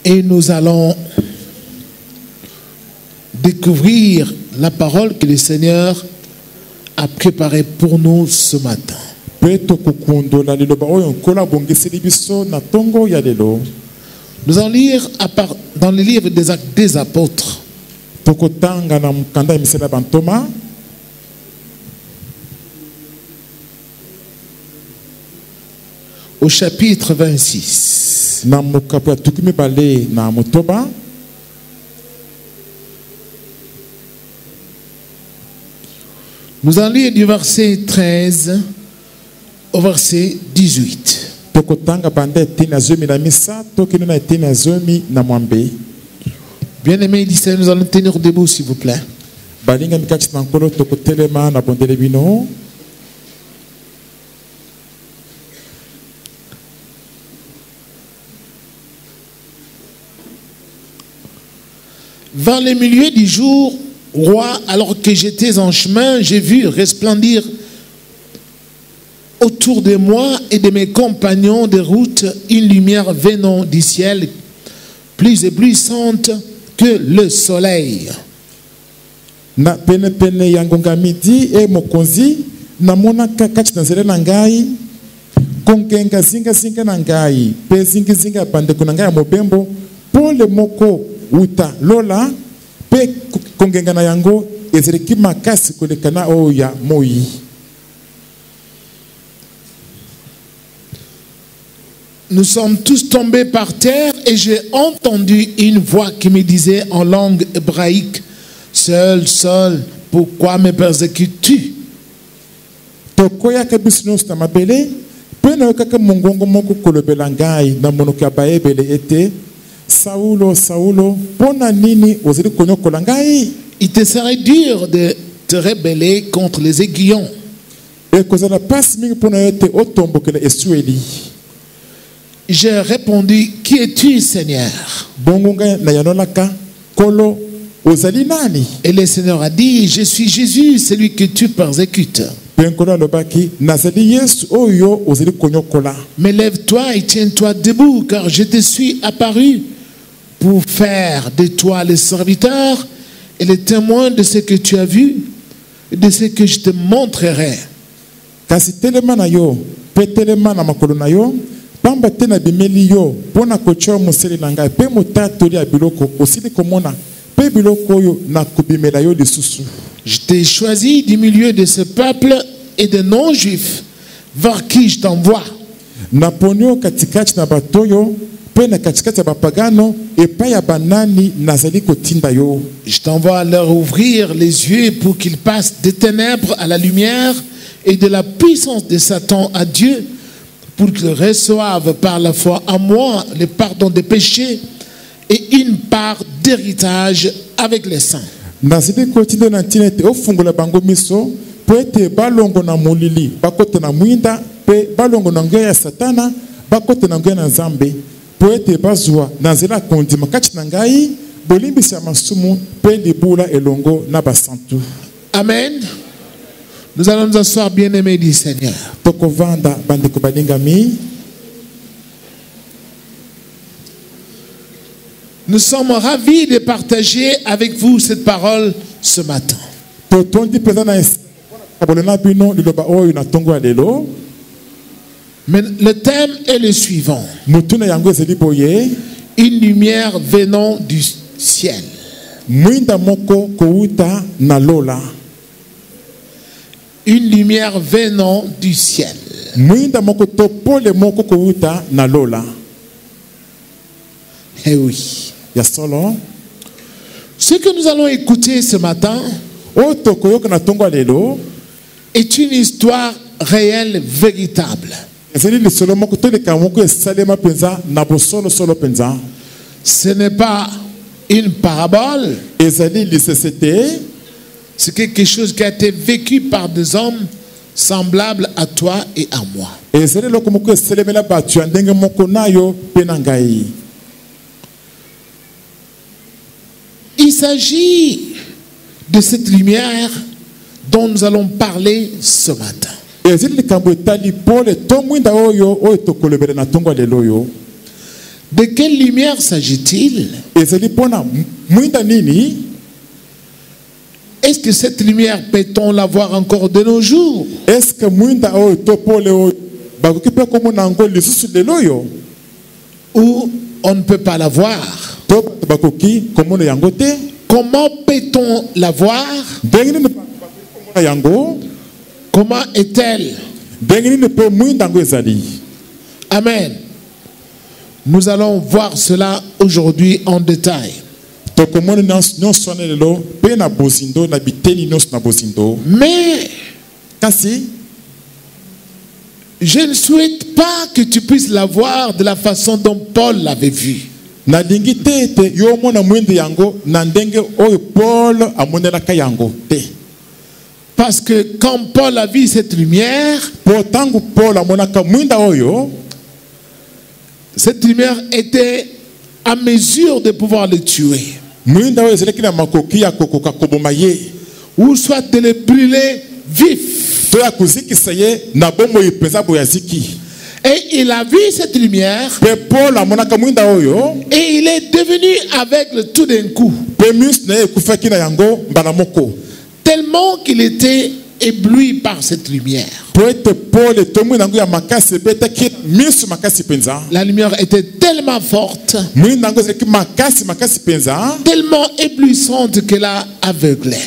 Et nous allons découvrir la parole que le Seigneur a préparée pour nous ce matin. Nous allons lire dans le livre des Actes des Apôtres. Au chapitre 26. Nous allons lire du verset 13 au verset 18. Bien-aimés, nous allons tenir debout, s'il vous plaît. Vers le milieu du jour, roi, alors que j'étais en chemin, j'ai vu resplendir autour de moi et de mes compagnons de route une lumière venant du ciel, plus éblouissante que le soleil. Na pene pene yangonga midi e mokonzi na mona kakati na zele na ngai kongenga zinga zinga na ngai pe zinga zinga bande kuna ngai mobembo pole moko uta lola pe kongenga na yango ezereki makasi kolekana oya moi. Nous sommes tous tombés par terre et j'ai entendu une voix qui me disait en langue hébraïque: Seul, seul, pourquoi me persécutes-tu? Tokoya kabisnos na mabele pena kaka mongongo moko kolobela ngai na monoko ya bayebele ete Saulo, Saulo, pona nini ozeli konyokola ngai? Il te serait dur de te rebeller contre les aiguillons. E kozala pasi mingi pona ete otombokela esueli. J'ai répondu: Qui es-tu, Seigneur? Et le Seigneur a dit: Je suis Jésus, celui que tu persécutes. Mais lève-toi et tiens-toi debout, car je te suis apparu pour faire de toi le serviteur et le témoin de ce que tu as vu et de ce que je te montrerai. Pamba tena bimeli yo pona kocho museli nanga pe motatoli ya biloko osili komona pe biloko yo na kubimela yo lisusu. Je t'ai choisi du milieu de ce peuple et des non-juifs vers qui je t'envoie. Naponio katikati na batoyo pe na katikati ya bapagano epa ya banani nazali kotinda yo. Je t'envoie à leur ouvrir les yeux pour qu'ils passent des ténèbres à la lumière et de la puissance de Satan à Dieu, pour qu'ils reçoivent par la foi en moi le pardon des péchés et une part d'héritage avec les saints. Nazidi kotinda na tinete ofungola bango miso po ete balongo na molili bakota na mwinda pe balongo na nguya ya Satana bakota na nguya na Nzambe po ete bazwa na nzela kondima kati na ngai bolimbisa masumu pe libula elongo na basantu. Amen. Nous allons nous asseoir, bien-aimés du Seigneur. Nous sommes ravis de partager avec vous cette parole ce matin. Mais le thème est le suivant: une lumière venant du ciel. Une lumière venant du ciel. Eh oui. Ce que nous allons écouter ce matin est une histoire réelle, véritable. Ce n'est pas une parabole. C'est quelque chose qui a été vécu par des hommes semblables à toi et à moi. Il s'agit de cette lumière dont nous allons parler ce matin. De quelle lumière s'agit-il? ezali pona mwinda nini? Est-ce que cette lumière peut-on la voir encore de nos jours? Est-ce que mwinda oyo to pole oyo bakoki pe komona yango lisusu lelo yo? Ou on ne peut pas la voir? To bato bakoki komona yango te? Comment peut-on la voir? Ndenge nini bato bakoki komona yango? Comment est-elle? Ndenge nini pe mwinda yango ezali? Amen. Nous allons voir cela aujourd'hui en détail. Mais je ne souhaite pas que tu puisses la voir de la façon dont Paul l'avait vu. Parce que quand Paul a vu cette lumière, cette lumière était à mesure de pouvoir le tuer. Ou soit de le brûler vif. Et il a vu cette lumière. Et il est devenu aveugle tout d'un coup. Tellement qu'il était ébloui par cette lumière. La lumière était tellement forte, tellement éblouissante qu'elle a aveuglé.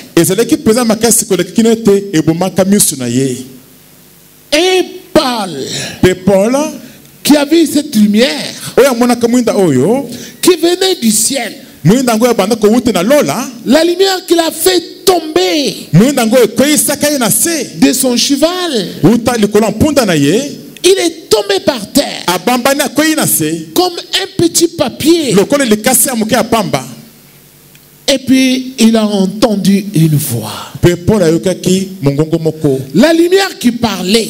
Et Paul, qui a vu cette lumière, qui venait du ciel, la lumière qu'il a fait tomber de son cheval, il est tombé par terre comme un petit papier. Et puis il a entendu une voix. La lumière qui parlait.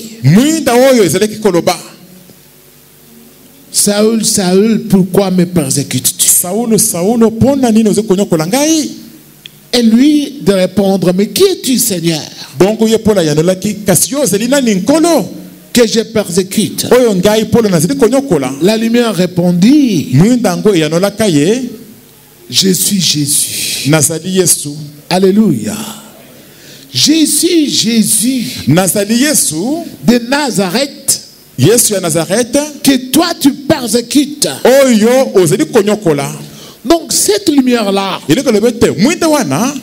Saül, Saül, pourquoi me persécutes-tu? Et lui de répondre, mais qui es-tu, Seigneur, que je persécute? La lumière répondit, je suis Jésus. Alléluia. Je suis Jésus de Nazareth, que toi tu persécutes. Donc cette lumière-là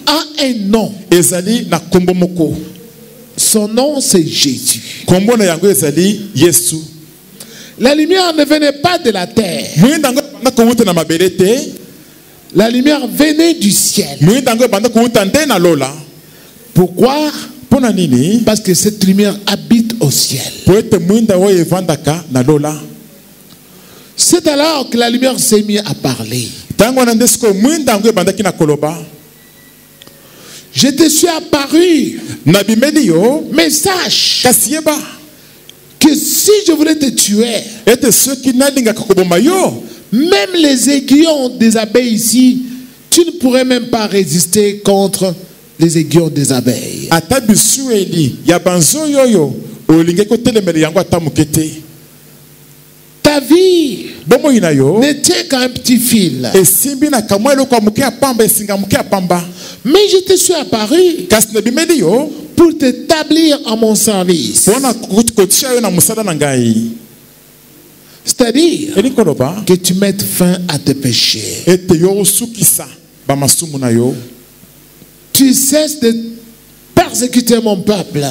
a un nom. Son nom c'est Jésus. La lumière ne venait pas de la terre. La lumière venait du ciel. Pourquoi? Parce que cette lumière habite au ciel. C'est alors que la lumière s'est mise à parler. Je te suis apparu, mais sache que si je voulais te tuer, même les aiguillons des abeilles ici, tu ne pourrais même pas résister contre les aiguillons des abeilles. Ta vie n'était qu'un petit fil. Mais je te suis apparu pour t'établir à mon service. C'est-à-dire que tu mettes fin à tes péchés. Tu cesses de persécuter mon peuple.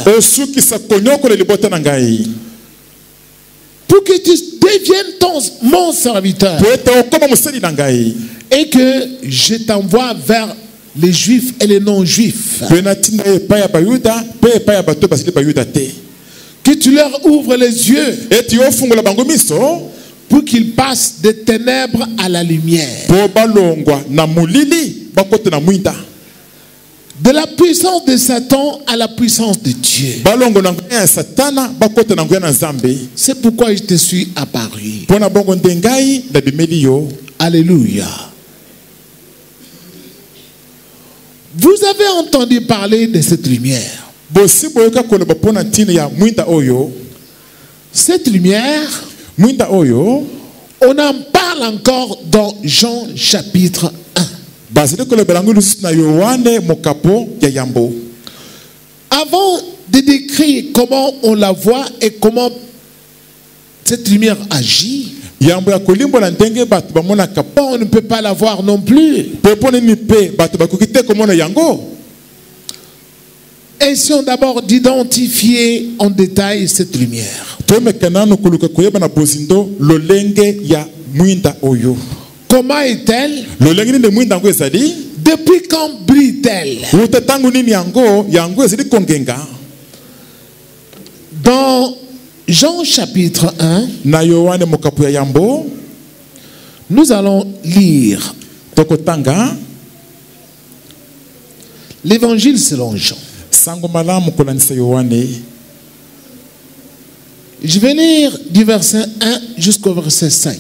Pour que tu deviennes mon serviteur. Et que je t'envoie vers les juifs et les non-juifs. Que tu leur ouvres les yeux. Pour qu'ils passent des ténèbres à la lumière. De la puissance de Satan à la puissance de Dieu. C'est pourquoi je te suis apparu. Alléluia. Vous avez entendu parler de cette lumière. Cette lumière, on en parle parle encore dans Jean chapitre 1. Avant de décrire comment on la voit et comment cette lumière agit, on ne peut pas la voir non plus. Essayons d'abord d'identifier en détail cette lumière. Comment est-elle? Depuis quand brille-t-elle? Dans Jean chapitre 1, nous allons lire l'évangile selon Jean. Je vais lire du verset 1 jusqu'au verset 5.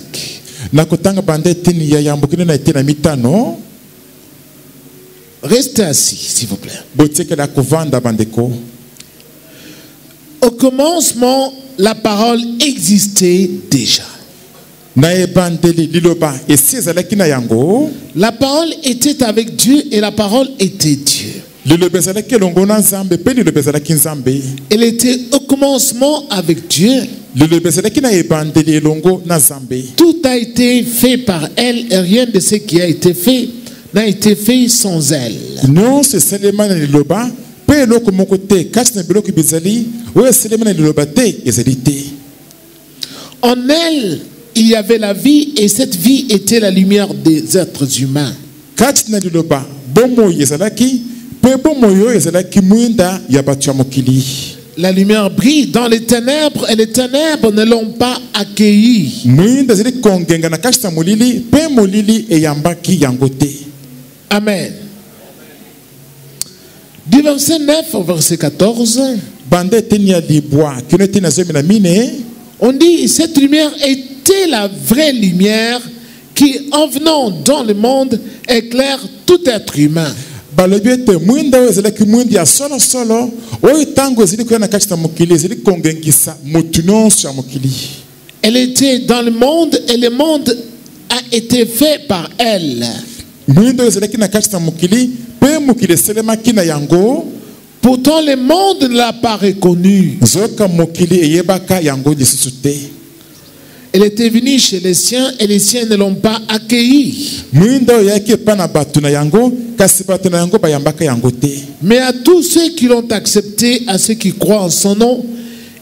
Restez assis, s'il vous plaît. Au commencement, la parole existait déjà. La parole était avec Dieu et la parole était Dieu. Elle était au commencement avec Dieu. Tout a été fait par elle et rien de ce qui a été fait n'a été fait sans elle. En elle, il y avait la vie et cette vie était la lumière des êtres humains. La lumière brille dans les ténèbres et les ténèbres ne l'ont pas accueillie. Amen. Du verset 9 au verset 14, on dit cette lumière était la vraie lumière qui, en venant dans le monde, éclaire tout être humain. Elle était dans le monde et le monde a été fait par elle. Pourtant le monde ne l'a pas reconnue. Elle était venue chez les siens et les siens ne l'ont pas accueillie. Mais à tous ceux qui l'ont accepté, à ceux qui croient en son nom,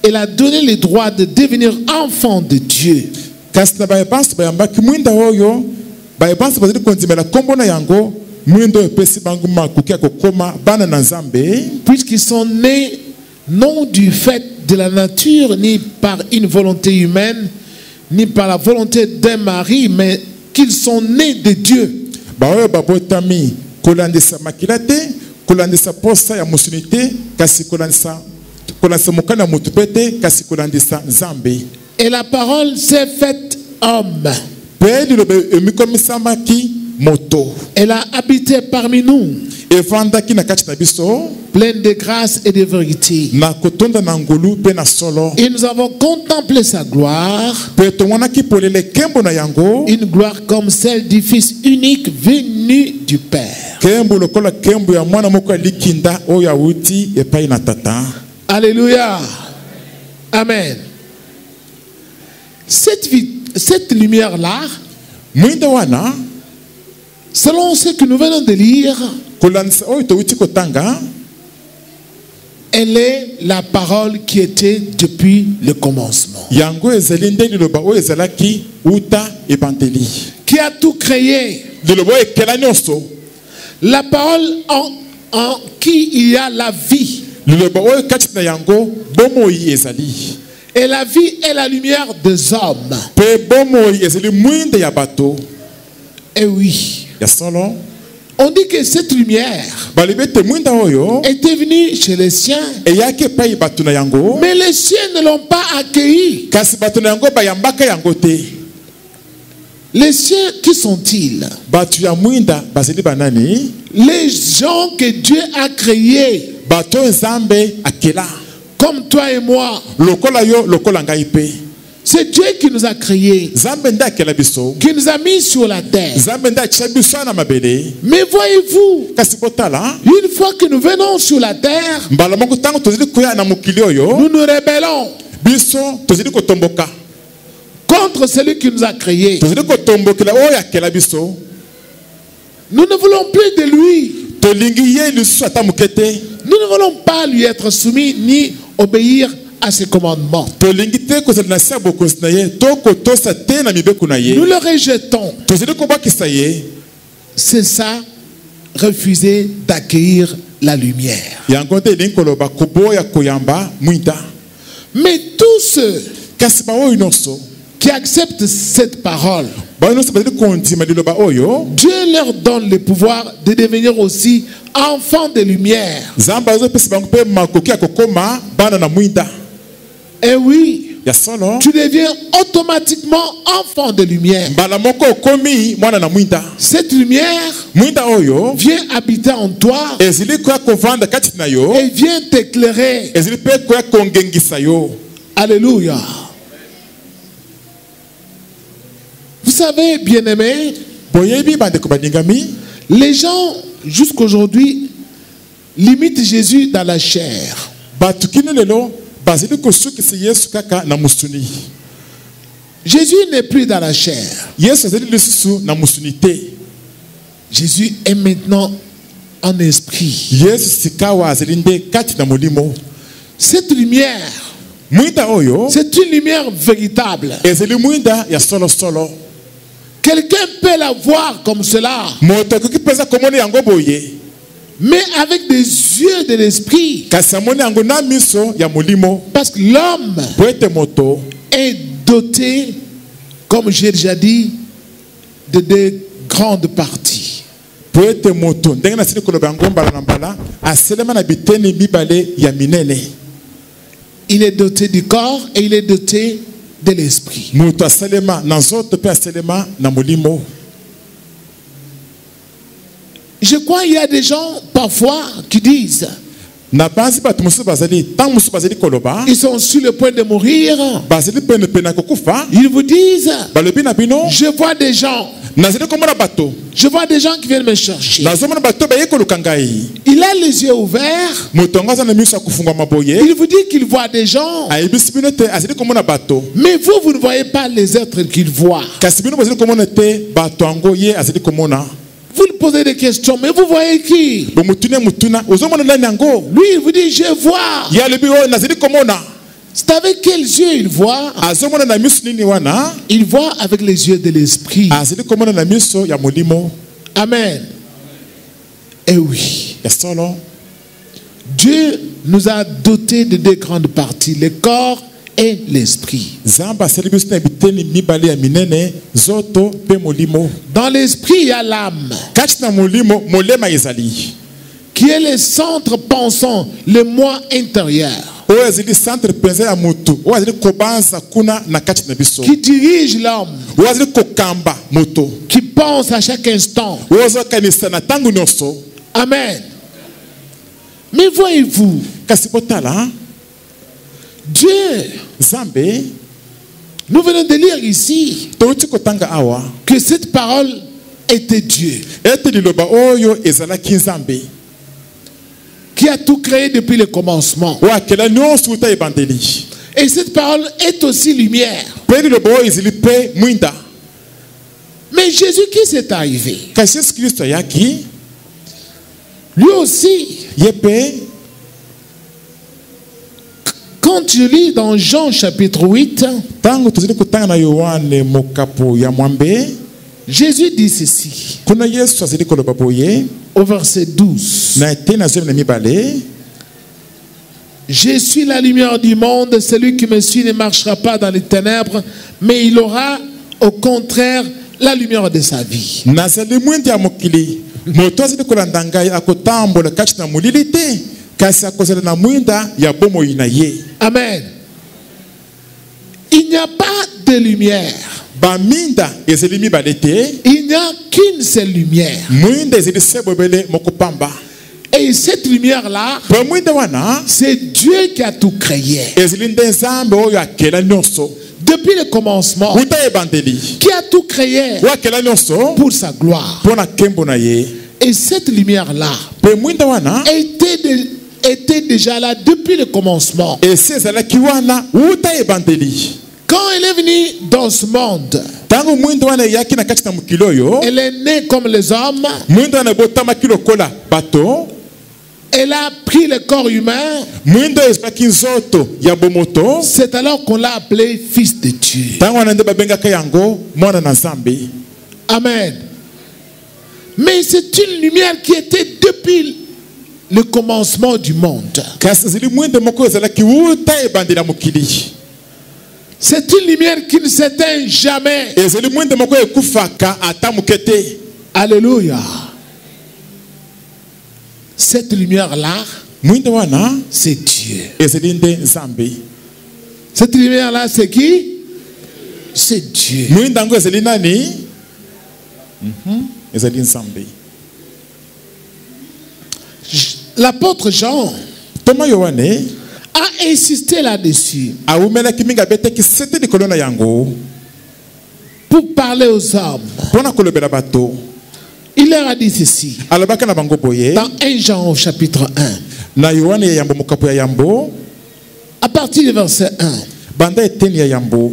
elle a donné le droit de devenir enfants de Dieu. Puisqu'ils sont nés non du fait de la nature, ni par une volonté humaine, ni par la volonté d'un mari, mais qu'ils sont nés de Dieu. Et la parole s'est faite homme. Elle a habité parmi nous, pleine de grâce et de vérité. Et nous avons contemplé sa gloire, une gloire comme celle du Fils unique venu du Père. Alléluia. Amen. Cette lumière-là, selon ce que nous venons de lire, elle est la parole qui était depuis le commencement, qui a tout créé. La parole en qui il y a la vie. Et la vie est la lumière des hommes. Et oui, on dit que cette lumière était venue chez les siens, mais les siens ne l'ont pas accueillie. Les siens, qui sont-ils? Les gens que Dieu a créés, comme toi et moi. C'est Dieu qui nous a créés, Nzambe nde akela biso. qui nous a mis sur la terre. Nzambe nde atia biso na mabele. Mais voyez-vous, Kasi botala, une fois que nous venons sur la terre, mbala moko tango tozali koya na mokili oyo, nous nous rébellons biso tozali kotomboka. contre celui qui nous a créés. Tozali kotombokela oyo akela biso. Nous ne voulons plus de lui. Tolingi ye lisusu ata mokete. Nous ne voulons pas lui être soumis ni obéir à ses commandements. Tolingi te kozala na se ya bokonzi na ye, to kotosa te na mibeko na ye. Nous le rejetons. Tozali kobakisa ye. C'est ça, refuser d'accueillir la lumière. Yango te elingi koloba koboya koyamba mwinda. Mais tous ceux Kasi baoyo nyonso qui acceptent cette parole, baoyo nyonso bazali kondima liloba oyo, Dieu leur donne le pouvoir de devenir aussi enfants de lumière. Nzambe azopesa bango mpe makoki ya kokoma bana na mwinda. Et oui, Ya solo tu deviens automatiquement enfant de lumière. mbala moko okomi mwana na mwinda. Cette lumière Mwinda oyo vient habiter en toi ezili koya kovanda kati na yo, et vient t'éclairer. ezili mpe koya kongengisa yo. Alléluia. Vous savez, bien-aimés, Boyebi bandeko baningami, les gens jusqu'aujourd'hui limitent Jésus dans la chair. bato kino lelo bazali kosukisa Yesu kaka na musuni. Jésus n'est plus dans la chair. Yesu azali lisusu na musuni te. Jésus est maintenant en esprit. Yesu sikawa azali nde kati na molimo. Cette lumière, Mwinda oyo c'est une lumière véritable. ezali mwinda ya solo solo. Quelqu'un peut la voir comme cela, Moto akoki pesa komona yango boye, mais avec des yeux de l'esprit. kasi amoni yango na miso ya molimo. Parce que l'homme Po ete moto est doté, comme j'ai déjà dit, de deux grandes parties. po ete moto ndenge nasili koloba yango mbala na mbala aselema na biteni mibale ya minene. Il est doté du corps et il est doté de l'esprit. Moto asalema na nzoto pe asalema na molimo. Je crois qu'il y a des gens parfois qui disent, Na basi bato mosusu bazali tango mosusu bazali koloba ils sont sur le point de mourir, bazali pene pene ya kokufa, ils vous disent, balobi na bino je vois des gens, nazali komona bato, je vois des gens qui viennent me chercher. nazomona bato baye koluka ngai. Il a les yeux ouverts, Moto yango aza na miso ya kofungwa boye, il vous dit qu'il voit des gens, ayebisi bino te azali komona bato, mais vous, vous ne voyez pas les êtres qu'il voit. kasi bino bozali komona te bato yango ye azali komona. Vous lui posez des questions, mais vous voyez qui? Bomutune mutuna ozomona nani yango, Lui, il vous dit, je vois. ye alobi oyo nazali komona. C'est avec quels yeux il voit? Azomona na miso nini wana, Il voit avec les yeux de l'esprit. azali komona na miso ya molimo. Amen. Et oui, Ya solo Dieu nous a dotés de deux grandes parties, le corps et l'esprit. Nzambe asali biso na biteni mibale ya minene, zoto pe molimo. Dans l'esprit, il y a l'âme, Kati na molimo molema ezali, qui est le centre pensant, le moi intérieur, oyo azali centre penza ya mutu, oyo azali kobanza kuna na kati na biso, qui dirige l'homme, oyo azali kokamba moto, qui pense à chaque instant. oyo azokanisa na tango nyonso. Amen. Mais voyez-vous, Kasi botala Dieu, Nzambe, nous venons de lire ici touti kotanga awa que cette parole était Dieu, ete liloba oyo ezalaki Nzambe qui a tout créé depuis le commencement. oyo akela nyonso uta ebandeli. Et cette parole est aussi lumière. Pe liloba oyo ezali pe mwinda. Mais Jésus, qui s'est arrivé? Kasi Yesu Kristo ayaki Lui aussi, ye pe, quand je lis dans Jean chapitre 8, tango tozali kotanga na Yohane mokapo ya mwambe, Jésus dit ceci, kuna Yesu azali koloba boye au verset 12. na ete na zomi na mibale, Je suis la lumière du monde, celui qui me suit ne marchera pas dans les ténèbres, mais il aura au contraire la lumière de sa vie. nazali mwindi ya mokili, moto azali kolanda ngai akotambola kati na molili te, kasi akozala na mwinda ya bomoi na ye. Amen. Il n'y a pas de lumière. Baminda ezali mibale te, Il n'y a qu'une seule lumière. mwinda ezali se bobele mokopamba. Et cette lumière-là, Po mwinda wana c'est Dieu qui a tout créé. ezali nde Nzambe oyo akela nyonso. depuis le commencement, uta ebandeli qui a tout créé wakela nyonso pour sa gloire. mpona nkembo na ye Et cette lumière-là mpe mwinda wana était déjà là depuis le commencement. esi ezalaki wana uta ebandeli. Quand elle est venue dans ce monde, ntango mwinda wana eyaki na kati na mokili oyo elle est née comme les hommes. mwinda wana ebotamaki lokola bato. Elle a pris le corps humain. Mwinda ezalaki nzoto ya bomoto. C'est alors qu'on l'a appelé fils de Dieu. ntango wana nde babengaka yango mwana na nzambe. Amen. Mais c'est une lumière qui était depuis le commencement du monde. kasi ezali mwinda moko ezalaki uta ebandeli ya mokili. C'est une lumière qui ne s'éteint jamais. ezali mwinda moko ekufaka ata moke te. Alléluia. Cette lumière-là, mwinda wana c'est Dieu. ezali nde nzambe. Cette lumière-là, c'est qui? C'est Dieu. mwinda yango ezali nani? ezali nzambe. L'apôtre Jean toma yohane a insisté là-dessus awumelaki mingi abetaki sete likolo na yango pour parler aux hommes. mpona kolobela bato. Il leur a dit ceci alobaki na bango boye dans 1 Jean au chapitre 1, na yohane ya yambo mokapo ya yambo à partir du verset 1. banda eteni ya yambo.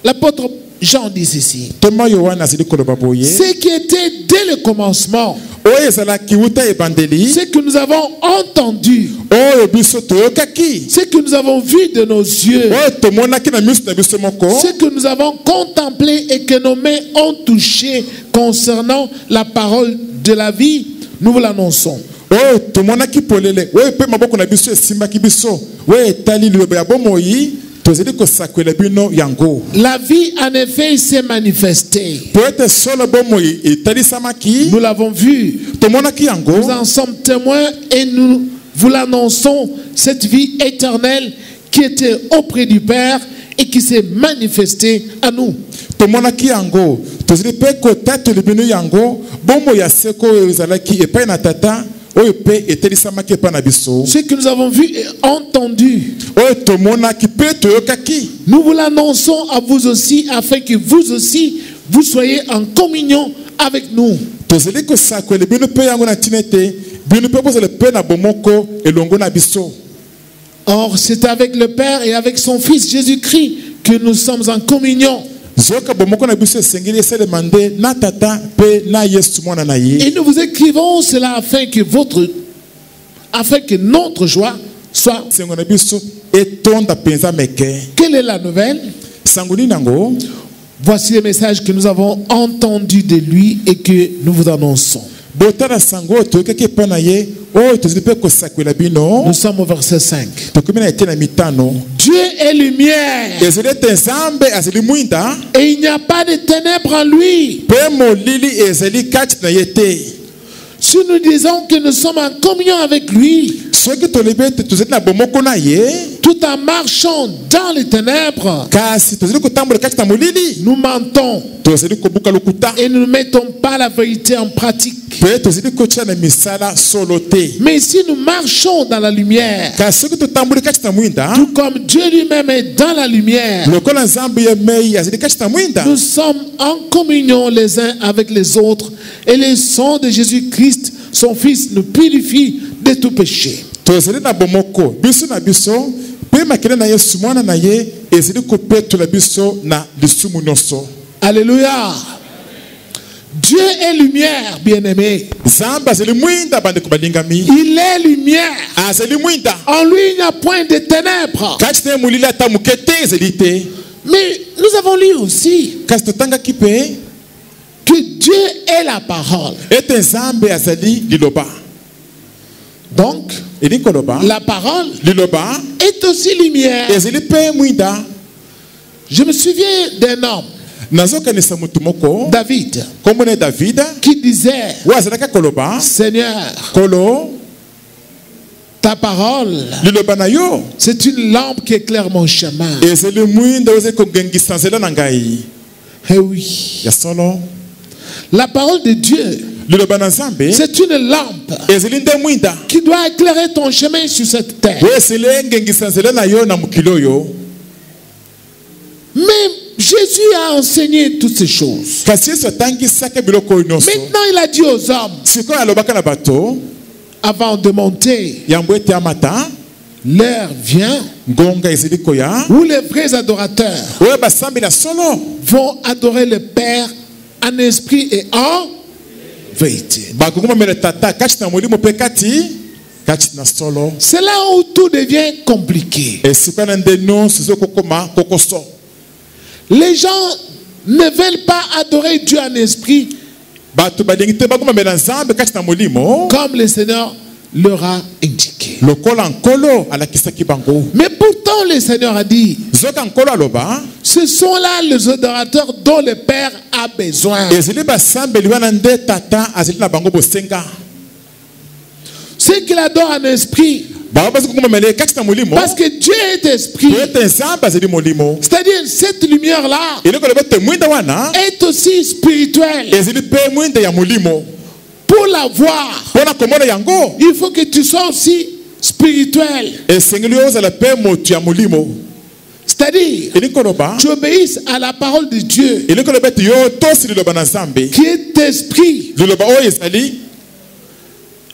L'apôtre Jean dit ceci: toma yohane azali koloba boye ce qui était dès le commencement, oyo ezalaki uta ebandeli ce que nous avons entendu, oyo biso toyokaki ce que nous avons vu de nos yeux, oyo tomonaki na miso na biso moko ce que nous avons contemplé et que nos mains ont touché concernant la parole de la vie, nous vous l'annonçons. oyo tomonaki polele oyo mpe maboko na biso esimbaki biso oyo etali liloba ya bomoi tozali kosakwela bino yango. La vie en effet s'est manifestée. po ete solo bomoi etalisamaki Nous l'avons vu. tomonaki yango. Nous en sommes témoins et nous vous l'annonçons, cette vie éternelle qui était auprès du Père et qui s'est manifestée à nous. tomonaki yango tozali mpe kotatela bino yango bomoi ya seko oyo ezalaki epai na tata oyo mpe etelisamaki epai na biso. Ce que nous avons vu et entendu, oyo tomonaki mpe toyokaki nous vous l'annonçons à vous aussi, afin que vous aussi, vous soyez en communion avec nous. tozali kosakwela bino mpe yango na ntina ete bino mpe bozala mpe na bomoko elongo na biso. Or, c'est avec le Père et avec son Fils Jésus-Christ que nous sommes en communion. zoka bomoko na biso esengeli esalema nde na tata mpe na yesu mwana na ye. Et nous vous écrivons cela afin que notre joie soit. sengo na biso etonda mpenza meke. Quelle est la nouvelle? sango nini yango? Voici le message que nous avons entendu de lui et que nous vous annonçons. botala sango oyo toyokaki epai na ye oyo tozali mpe kosakwela bino. Nous sommes au verset 5. tokomi na ete na mitano. Dieu est lumière ezali ete nzambe azali mwinda et il n'y a pas de ténèbres en lui. mpe molili ezali kati na ye te. Si nous disons que nous sommes en communion avec lui, soki tolobi ete tozali na bomoko na ye tout en marchant dans les ténèbres, kasi tozali kotambola kati na molili nous mentons tozali kobuka lokuta et nous ne mettons pas la vérité en pratique. mpe tozali kotia na misala solo te. Mais si nous marchons dans la lumière, kasi soki totamboli kati na mwinda tout comme Dieu lui-même est dans la lumière, lokola nzambe ye mei azali kati na mwinda nous sommes en communion les uns avec les autres et le sang de Jésus-Christ, son Fils, nous purifie de tout péché. tozali na bomoko biso na biso mpe makele na yesu mwana na ye ezali kopetola biso na lisumu nyonso. Alléluia. Dieu est lumière, bien-aimé. nzambe azali mwinda bandeko balingami. Il est lumière. azali mwinda En lui, il n'y a point de ténèbres. kati na ye molili ata moke te ezali te. Mais nous avons lu aussi kasi totangaki mpe que Dieu est la parole. ete nzambe azali liloba. Donc, eli koloba la parole liloba est aussi lumière. ezali mpe mwinda. Je me souviens d'un homme, nazokanisa motu moko David, kombo na david qui disait: oyo azalaki koloba Seigneur, kolo ta parole, liloba na yo c'est une lampe qui éclaire mon chemin. ezali mwinda oyo ezali kongengisa nzela na ngai. Eh oui, ya solo la parole de Dieu, liloba na nzambe c'est une lampe ezali nde mwinda qui doit éclairer ton chemin sur cette terre. oyo esili engengisa nzela na yo na mokili oyo. Mais Jésus a enseigné toutes ces choses. Maintenant, il a dit aux hommes, avant de monter, l'heure vient où les vrais adorateurs vont adorer le Père en esprit et en vérité. C'est là où tout devient compliqué. Les gens ne veulent pas adorer Dieu en esprit comme le Seigneur leur a indiqué. Mais pourtant le Seigneur a dit, ce sont là les adorateurs dont le Père a besoin. Ceux qui l'adorent en esprit, parce que Dieu est esprit. C'est-à-dire cette lumière-là est aussi spirituelle. Pour la voir, il faut que tu sois aussi spirituel. C'est-à-dire, tu obéisses à la parole de Dieu qui est esprit.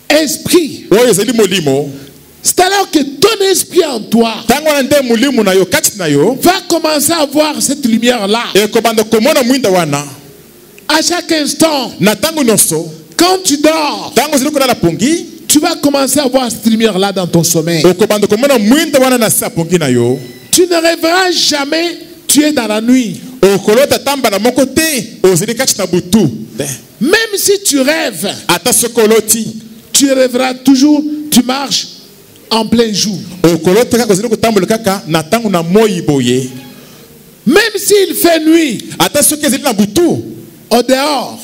Esprit. C'est alors que ton esprit en toi va commencer à voir cette lumière-là. À chaque instant, quand tu dors, tu vas commencer à voir cette lumière-là dans ton sommeil. Tu ne rêveras jamais, tu es dans la nuit. Même si tu rêves, tu rêveras toujours, tu marches en plein jour. Même s'il fait nuit, au dehors,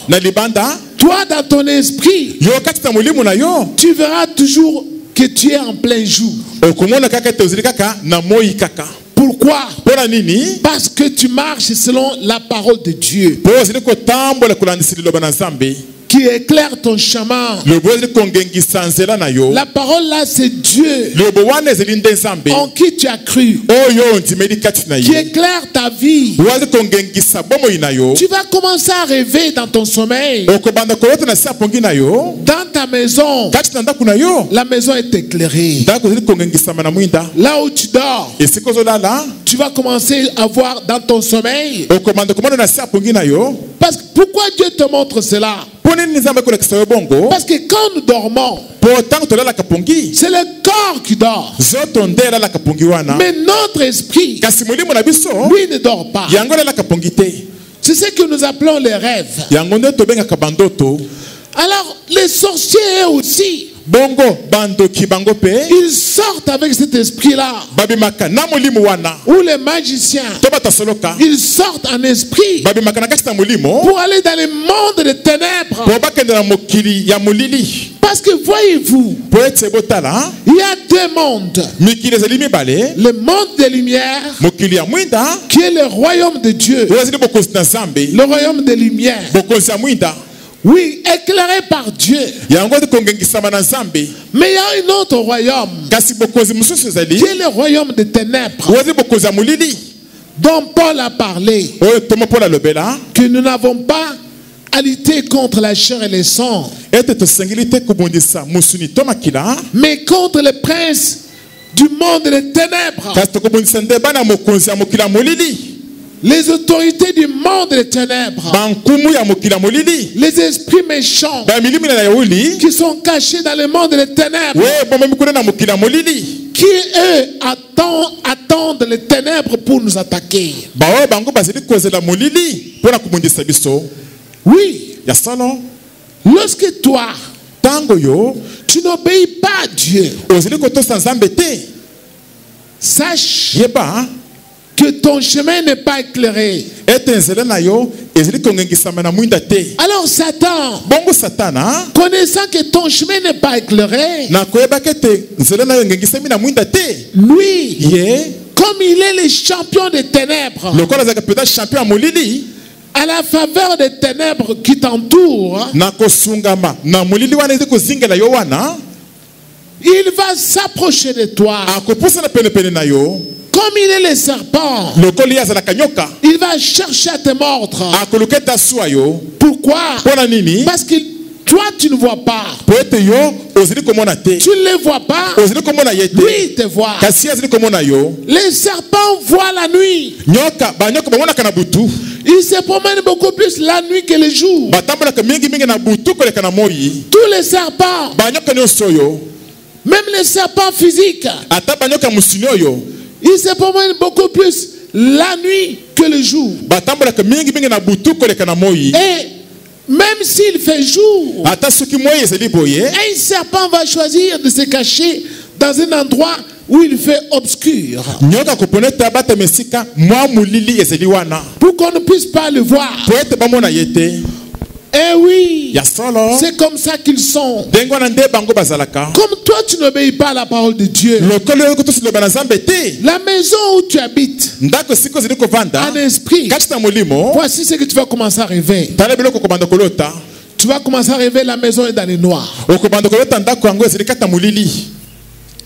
toi dans ton esprit, tu verras toujours que tu es en plein jour. Pourquoi? Parce que tu marches selon la parole de Dieu qui éclaire ton chemin. La parole là, c'est Dieu en qui tu as cru, qui éclaire ta vie. Tu vas commencer à rêver dans ton sommeil. Dans ta maison, la maison est éclairée. Là où tu dors, tu vas commencer à voir dans ton sommeil. Parce que pourquoi Dieu te montre cela? Parce que quand nous dormons, c'est le corps qui dort. Mais notre esprit, lui, ne dort pas. C'est ce que nous appelons les rêves. Alors, les sorciers aussi, ils sortent avec cet esprit-là. Ou les magiciens, ils sortent en esprit pour aller dans le monde des ténèbres. Parce que voyez-vous, il y a deux mondes. Le monde des lumières, qui est le royaume de Dieu. Le royaume des lumières. Oui, éclairé par Dieu. Mais il y a un autre royaume qui est le royaume des ténèbres, dont Paul a parlé, que nous n'avons pas à lutter contre la chair et le sang, mais contre les princes du monde des ténèbres, les autorités du monde des ténèbres, les esprits méchants qui sont cachés dans le monde des ténèbres, qui eux attendent les ténèbres pour nous attaquer. Oui, lorsque toi, tu n'obéis pas à Dieu, sache que ton chemin n'est pas éclairé. Alors Satan, connaissant que ton chemin n'est pas éclairé, lui, comme il est le champion des ténèbres, à la faveur des ténèbres qui t'entourent, Il va s'approcher de toi. akopusana penepene na yo Comme il est le serpent, lokoli azalaka nyoka il va chercher à te mordre. akoluka ete asua yo Pourquoi? mpona nini Parce que toi, tu ne vois pas. po ete yo ozali komona te Tu ne le vois pas. ozali komona ye te Lui, il te voit. kasi azali komona yo Les serpents voient la nuit. banyoka bamonaka na butu Ils se promènent beaucoup plus la nuit que le jour. batambolaka mingimingi na butu koleka na moi Tous les serpents, banyoka nyonso oyo même les serpents physiques, ata banyoka musuni oyo ils se promènent beaucoup plus la nuit que le jour. batambolaka mingimingi na butu koleka na moi Et même s'il fait jour, ata soki moi ezali boye un serpent va choisir de se cacher dans un endroit où il fait obscur nyoka kopona ete abata mesika mwa molili ezali wana pour qu'on ne puisse pas le voir. po ete bamona ye te Eh oui, ya solo c'est comme ça qu'ils sont. ndenge wana nde bango bazalaka Comme toi, tu n'obéis pas à la parole de Dieu. lokolo oyo kotosiloba na nzambe te La maison où tu habites, ndako esika ozali kovanda en esprit, kati na molimo voici ce que tu vas commencer à rêver. tala biloko okobanda kolota Tu vas commencer à rêver la maison est dans les noirs. okobanda kolota ndako yango ezali kati na molili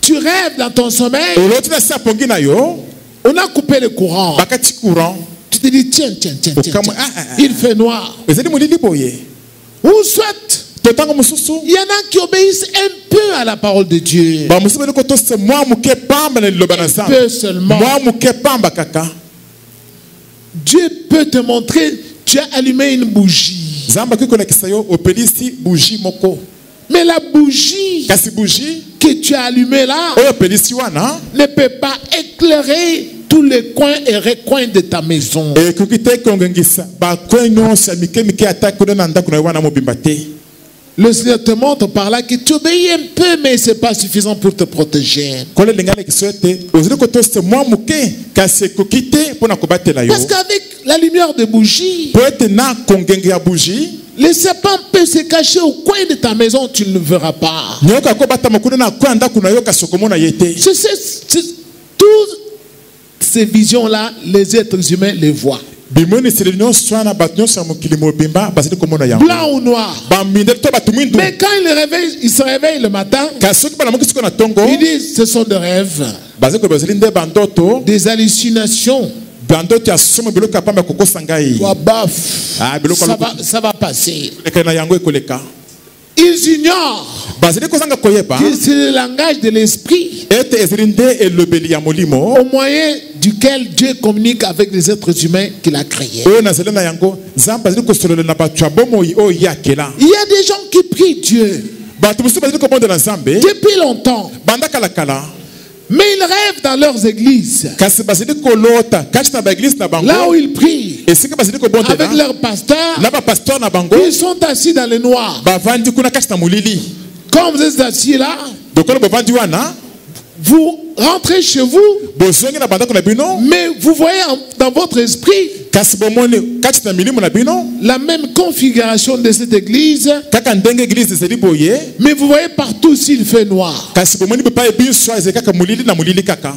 Tu rêves dans ton sommeil, oloti na se apongi na yo on a coupé le courant. bakati courant Tu te dis, tiens, tiens, tiens, tiens, Okama- tiens. Il fait noir. ezali molili boye Ou soit, to ntango mosusu il y en a qui obéissent un peu à la parole de Dieu. bamosusu bali kotose mwa moke pamba na liloba na Un nzambe peu seulement. mwa moke pamba kaka Dieu peut te montrer, tu as allumé une bougie. nzambe akoki kolakisa yo opelisi bougie moko Mais la bougie kasi bougie que tu as allumée là oyo opelisi wana ne peut pas éclairer tous les coins et recoins de ta maison. ekoki te kongengisa bakwe nyonso ya mike mike ata kuna na ndako na yo wana mobimba te. Le Seigneur te montre par là que tu obéis un peu, mais ce n'est pas suffisant pour te protéger. Kole lingala kiso ete ozili kotosa mwa muke kasi ekoki te mpona kobatela yo Parce qu'avec la lumière de bougie, po ete na kongenge ya bougie le serpent peut se cacher au coin de ta maison, tu ne le verras pas. nyoka kobatama kuna na kwa ndako na yo kasi okomona ye te. Toutes ces visions-là, les êtres humains les voient. bimoniseli nyonso wana bato nyonso ya mokili mobimba bazali komona yango Blanc ou noir. bamindeli to bato mwindu Mais quand il se réveille le matin, kasi soki balamuki siko na ntongo il dit ce sont des rêves, bazali koyeba bazali nde bandoto des hallucinations. bandoto ya somo biloko ya pamba kokosa ngai Toi, baf, biloko ça va passer. koleka na yango ekoleka Ils ignorent bazali kozanga koyeba que c'est le langage de l'esprit ete ezali nde elobeli ya molimo au moyen duquel Dieu communique avec les êtres humains qu'il a créés. oyo nazali na yango nzambe azali kosolola na bato ya bomoi oyo ye akela Il y a des gens qui prient Dieu bato mosusu bazali kobondela nzambe depuis longtemps, banda kalakala mais ils rêvent dans leurs églises, kasi bazali kolota kati na baeglise na bango là où ils prient esika bazali avec kobondela leur pasteur. na bapasteur na bango Ils sont assis dans le noir. bavandi kuna kati na molili Quand vous êtes assis là, dokolo bovandi wana vous rentrez chez vous, bozongi na bandako na bino mais vous voyez dans votre esprit kasi bomoni kati na milimo na bino la même configuration de cette église, kaka ndenge eglise ezali boye mais vous voyez partout s'il fait noir. kasi bomoni bepai biso ezali kaka molili na molili kaka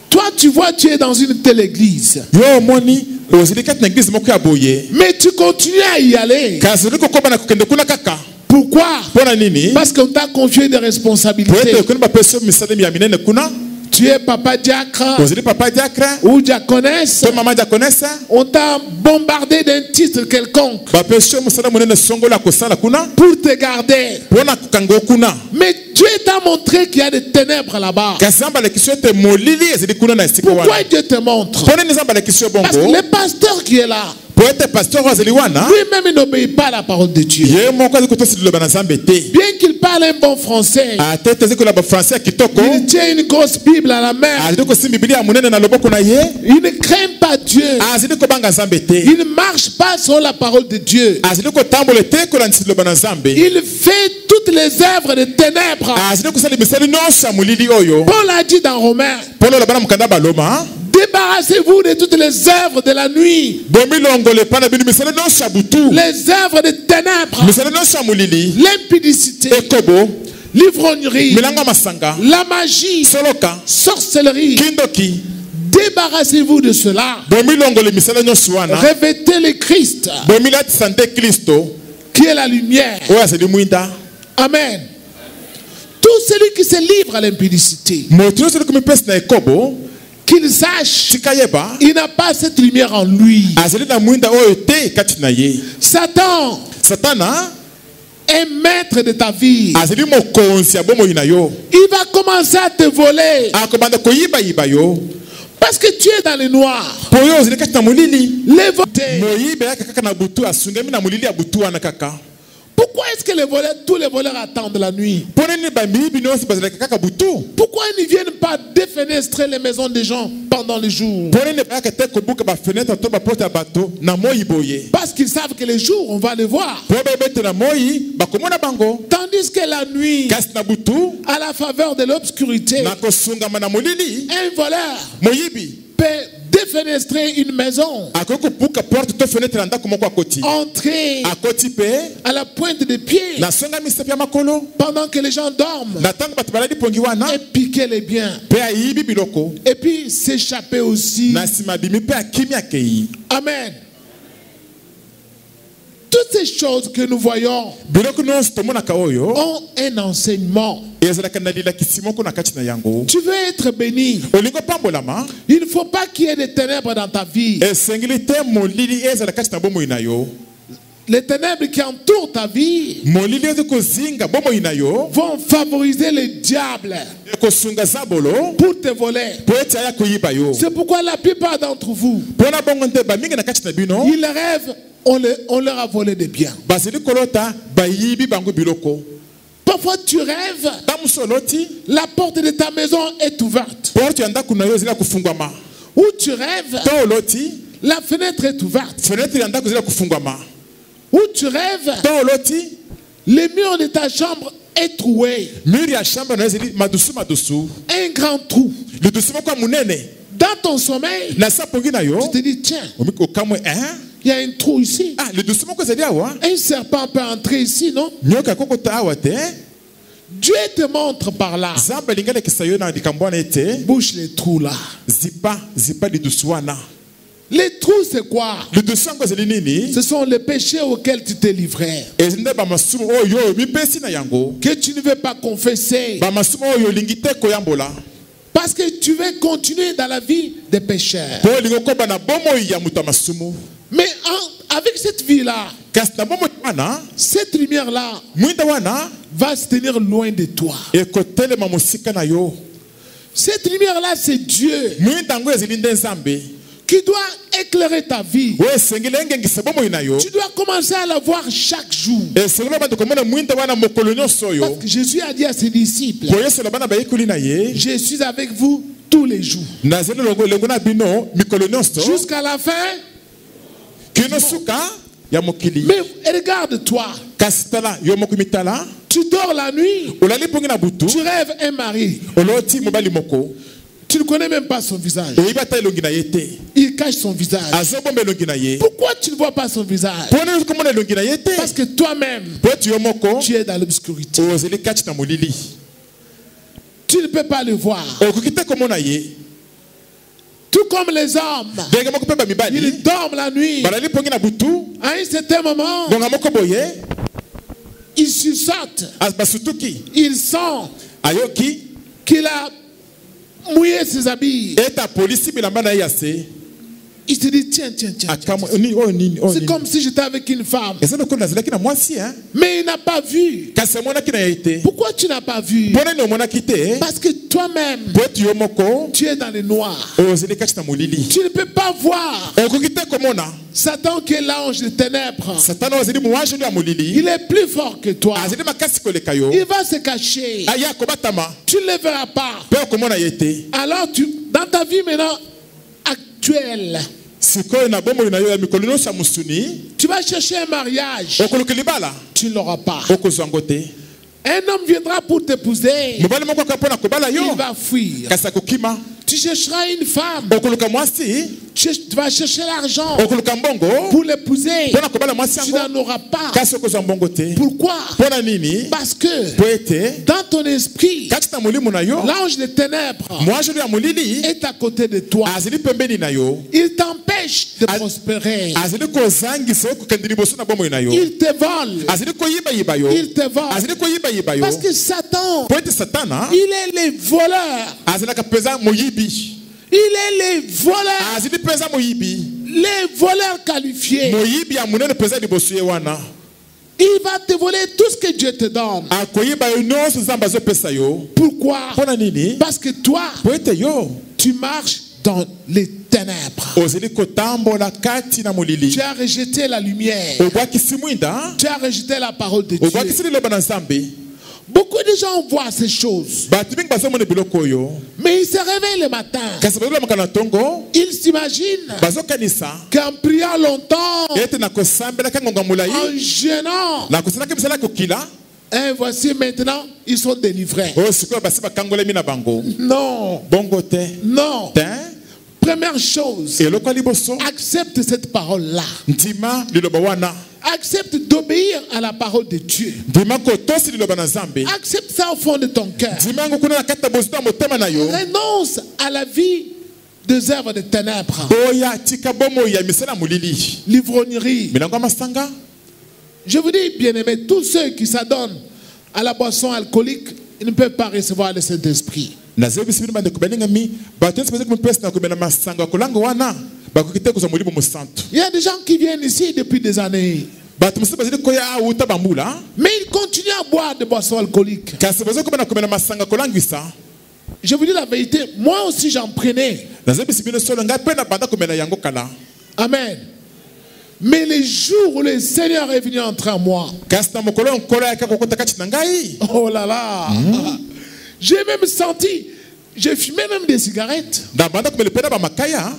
Toi, tu vois, tu es dans une telle église, yo omoni ozali kati na eglise moko ya boye mais tu continues à y aller. kasi ozali kokoba na kokende kuna kaka Pourquoi? mpona nini Parce qu'on t'a confié des po ete responsabilités. okoni bapesi yo misalemi ya minene kuna Tu es papa diacre ozali papa diacre ou diaconesse. to mama diaconese On t'a bombardé d'un titre quelconque bapesi yo mosala monene songolo ya kosala kuna pour te garder. mpona kokanga yo kuna Mais Dieu t'a montré qu'il y a des ténèbres là-bas. kasi nzambe alekisi yo ete molili ezali kuna na esika Pourquoi wana Dieu te montre? mpo nini nzambe alekisi yo Parce que bongo le pasteur qui est là, po ete pasteur oyo azali wana lui-même il n'obéit pas à la parole de Dieu. ye moko azali kotosi liloba na nzambe te Bien qu'il parle un bon français, ate ete azali kola bafrançais ya kitoko il tient une grosse Bible à la main. azali kosimba biblia ya monene na loboko na ye Il ne craint pas Dieu. azali kobanga nzambe te Il ne marche pas sur la parole de Dieu. azali kotambola te kolandisa liloba na nzambe Il fait toutes les œuvres de ténèbres. azali kosala misali nyonso ya molili oyo Paul a dit dans Romains, mpona oloba na mokanda baloma débarrassez-vous de toutes les œuvres de la nuit, bomilongole epai na bino misali nyonso ya butu les œuvres de ténèbres, misali nyonso ya molili l'impudicité, ekobo l'ivrognerie, milango ya masanga la magie, soloka sorcellerie. kindoki Débarrassez-vous de cela. bomilongole misala nyonso wana Revêtez le Christ, bomilatisa nde kristo qui est la lumière. oyo azali mwinda Amen. Tout Tout celui qui se livre à l'impudicité, moto nyonso okomi pesi na ekobo qu'il sache, tika yeba il n'a pas cette lumière en lui. azali na mwinda oyo te kati na ye. Satan Satana est maître de ta vie. azali mokonzi ya bomoi na yo, Il va commencer à te voler akobanda koyibayiba yo parce que tu es dans le noir. po yo ozali kati na molili. Les voleurs. moyiba yaka kaka na butu, asungami na molili ya butu wana kaka. Pourquoi est-ce que tous les voleurs attendent la nuit? mpo nini bamiyibi nyonso bazalaka kaka butu? Pourquoi ils ne viennent pas défenestrer les maisons des gens pendant le jour? mpo nini bayaka te kobuka bafenetre to baporte ya bato na moi boye? Parce qu'ils savent que les jours, on va les voir. po bayebete na moi bakomona bango. Tandis que la nuit, kasi na butu à la faveur de l'obscurité, na kosungama na molili, un voleur moyibi peut défenestrer une maison, akoki kobuka porte to fenetre na ndako moko akoti, entrer akoti mpe à la pointe des pieds na songa misapi ya makolo pendant que les gens dorment na ntango bato balali pongi wana et piquer les biens. mpe ayibi biloko Et puis s'échapper aussi. na nsima bimi mpe akimi akei. Amen. Toutes ces choses que nous voyons biloko nyonso tomonaka oyo ont un enseignement. ezalaka na lilakisi moko na kati na yango. Tu veux être béni. olingi opambolama, Il ne faut pas qu'il y ait des ténèbres dans ta vie. esengeli te molili ezala kati na bomoi na yo. Les ténèbres qui entourent ta vie molili ezi kozinga bomoi na yo, vont favoriser le diable ekosunga zabolo pour te voler. po ete aya koyiba yo. C'est pourquoi la plupart d'entre vous, mpona bongo nte bamingi na kati na bino ils rêvent, on leur a volé des biens. bazali kolota bayibi bango biloko. Parfois tu rêves, tamusu oloti la porte de ta maison est ouverte. porte ya ndako na yo ezali kofungwama, Ou tu rêves, to oloti la fenêtre est ouverte. fenetre ya ndako ezali kofungwama, Ou tu rêves, to oloti le mur de ta chambre est troué. miri ya chambre na yo ezali madusu madusu, Un grand trou. lidusu moko ya monene Dans ton sommeil, na sapongi na yo. tu te dis, tiens, omiki okamwe il y a un trou ici. ah lidusu moko ezali awa, Un serpent peut entrer ici, non? nyoka kokota awa te. Dieu te montre par là. Nzambe alingi alekisa yo na likambo wana ete Bouche les trous là. zipa lidusu wana. Les trous, c'est quoi? lidusu yango ezali nini? Ce sont les péchés auxquels tu t'es livré, ezali nde bamasumu oyo mipesi na yango, que tu ne veux pas confesser, bamasumu oyo olingi te koyambola parce que tu veux continuer dans la vie des pécheurs. mpo olingi okoba na bomoi ya moto ya masumu. Mais avec cette vie-là, kasi na bomoi wana cette lumière-là mwinda wana va se tenir loin de toi. ekotelema mosika na yo. Cette lumière-là, c'est Dieu mwinda yango ezali nde Nzambe qui doit éclairer ta vie. oyo esengeli engengisa bomoi na yo. Tu dois commencer à la voir chaque jour. esengeli bando komona mwinda wana mokolo nyonso Parce oyo. que Jésus a dit à ses disciples, po yesu alobana bayekoli na ye, je suis avec vous tous les jours. nazali elongo na bino mikolo nyonso Jusqu'à la fin. kino suka ya mokili. Mais regarde-toi. kasi tala yo moko mitala, Tu dors la nuit. olali pongi na butu, Tu rêves un mari. oloti mobali moko, Tu ne connais même pas son visage. oyebi ata elongi na ye te, Il cache son visage. azobomba elongi na ye. Pourquoi tu ne vois pas son visage? mpo nini komona elongi na ye te? Parce que toi-même, po eti yo moko tu es dans l'obscurité. ozali kati na molili, Tu ne peux pas le voir. okoki te komona ye. Tout comme les hommes, ndenge moko mpe bamibali ils dorment la nuit. balali pongi na butu, À un certain moment, ngonga moko boye il suscite, basutuki il sent ayoki qu'il a mouillé ses habits. eta polisi bilamba na ye ya se Il se dit, tiens, tiens, tiens. akamwa nini oyo nini oyo C'est nini. comme si j'étais avec une femme. eza lokola nazalaki na mwasi Mais il n'a pas vu. kasi amonaki na ye te. Pourquoi tu n'as pas vu? mpo nini omonaki te? Parce que toi-même, po eti yo moko tu es dans le noir. ozali kati na molili, Tu ne peux pas voir okoki te komona. Satan qui est l'ange des ténèbres. satana oyo azali moange ya molili, Il est plus fort que toi. azali makasi koleka yo, Il va se cacher. aya kobatama Tu ne le verras pas. mpe okomona ye te. Alors, dans ta vie maintenant actuelle, sikoyo na bomoi na yo ya mikolo nyonso ya mosuni, tu vas chercher un mariage. okoluka libala Tu ne l'auras pas. okozwa yango te. Un homme viendra pour t'épouser. mobali moko aka mpona kobala yo, Il va fuir. kasi akokima. Tu chercheras une femme. okoluka mwasi, Tu vas chercher l'argent okoluka mbongo pour l'épouser. mpona kobala mwasi Tu yango, n'en auras pas. kasi okozwa mbongo te. Pourquoi? mpona nini? Parce que po ete dans ton esprit, kati na molimo na yo, l'ange des ténèbres mwasi oyo ya molili est à côté de toi. azali pembeni na yo, Il t'empêche t'empêche de prospérer. azili kozangi so kokende liboso na bomoi na yo Il te vole. azili koyiba yo Il te vole. azili koyiba yo Parce que Satan, po ete satana il est le voleur. azilaka peza moyibi Il est le voleur. azili peza moyibi Les voleurs qualifiés. moyibi ya munene peza liboso ye wana Il va te voler tout ce que Dieu te donne. akoyiba yo nyonso nzambe azopesa yo Pourquoi? mpona nini Parce que toi, po ete yo tu marches dans les ténèbres. ozili kotambola kati na molili Tu as rejeté la lumière. obwakisi mwinda Tu as rejeté la parole de Dieu. obwakisi liloba na nzambe Beaucoup de gens voient ces choses. bato mingi bazomona biloko oyo Mais ils se réveillent le matin. kasi bazolamaka na ntongo Ils s'imaginent bazokanisa qu'en priant longtemps, ete nakosambelaka ngonga molai en jeûnant, nakosalaki misala kokila et voici maintenant, ils sont délivrés. oyo sikoyo basi bakangolami na bango Non, bongo te non. te Première chose, eloko ya liboso accepte cette parole-là. ndima liloba wana Accepte d'obéir à la parole de Dieu. ndima kotosi liloba na nzambe Accepte ça au fond de ton cœur. ndima yango kuna na kati ya bozito ya motema na yo Renonce à la vie des œuvres de ténèbres. boya tika bomoi ya misala ya molili L'ivrognerie. milango ya masanga Je vous dis, bien-aimés, tous ceux qui s'adonnent à la boisson alcoolique, ils ne peuvent pas recevoir le Saint-Esprit. nazebisi bino bandeko balingami bato nyonso bazali komipesa na komela masanga ya kolanga wana bakoki te kozwa molimo mosantu Il y a des gens qui viennent ici depuis des années, bato mosusu bazali koya awuta bambula mais ils continuent à boire des boissons alcooliques. kasi bazali komena komela masanga ya kolangwisa Je vous dis la vérité, moi aussi j'en prenais. nazebisi bino solo ngai mpe na banda komela yango kala Amen. Mais les jours où le Seigneur est venu entrer en moi, kasi na mokolo nkolo ayaka kokota kati na ngai oh là là, j'ai même senti, j'ai fumé même des cigarettes. na banda komela mpe na bamakaya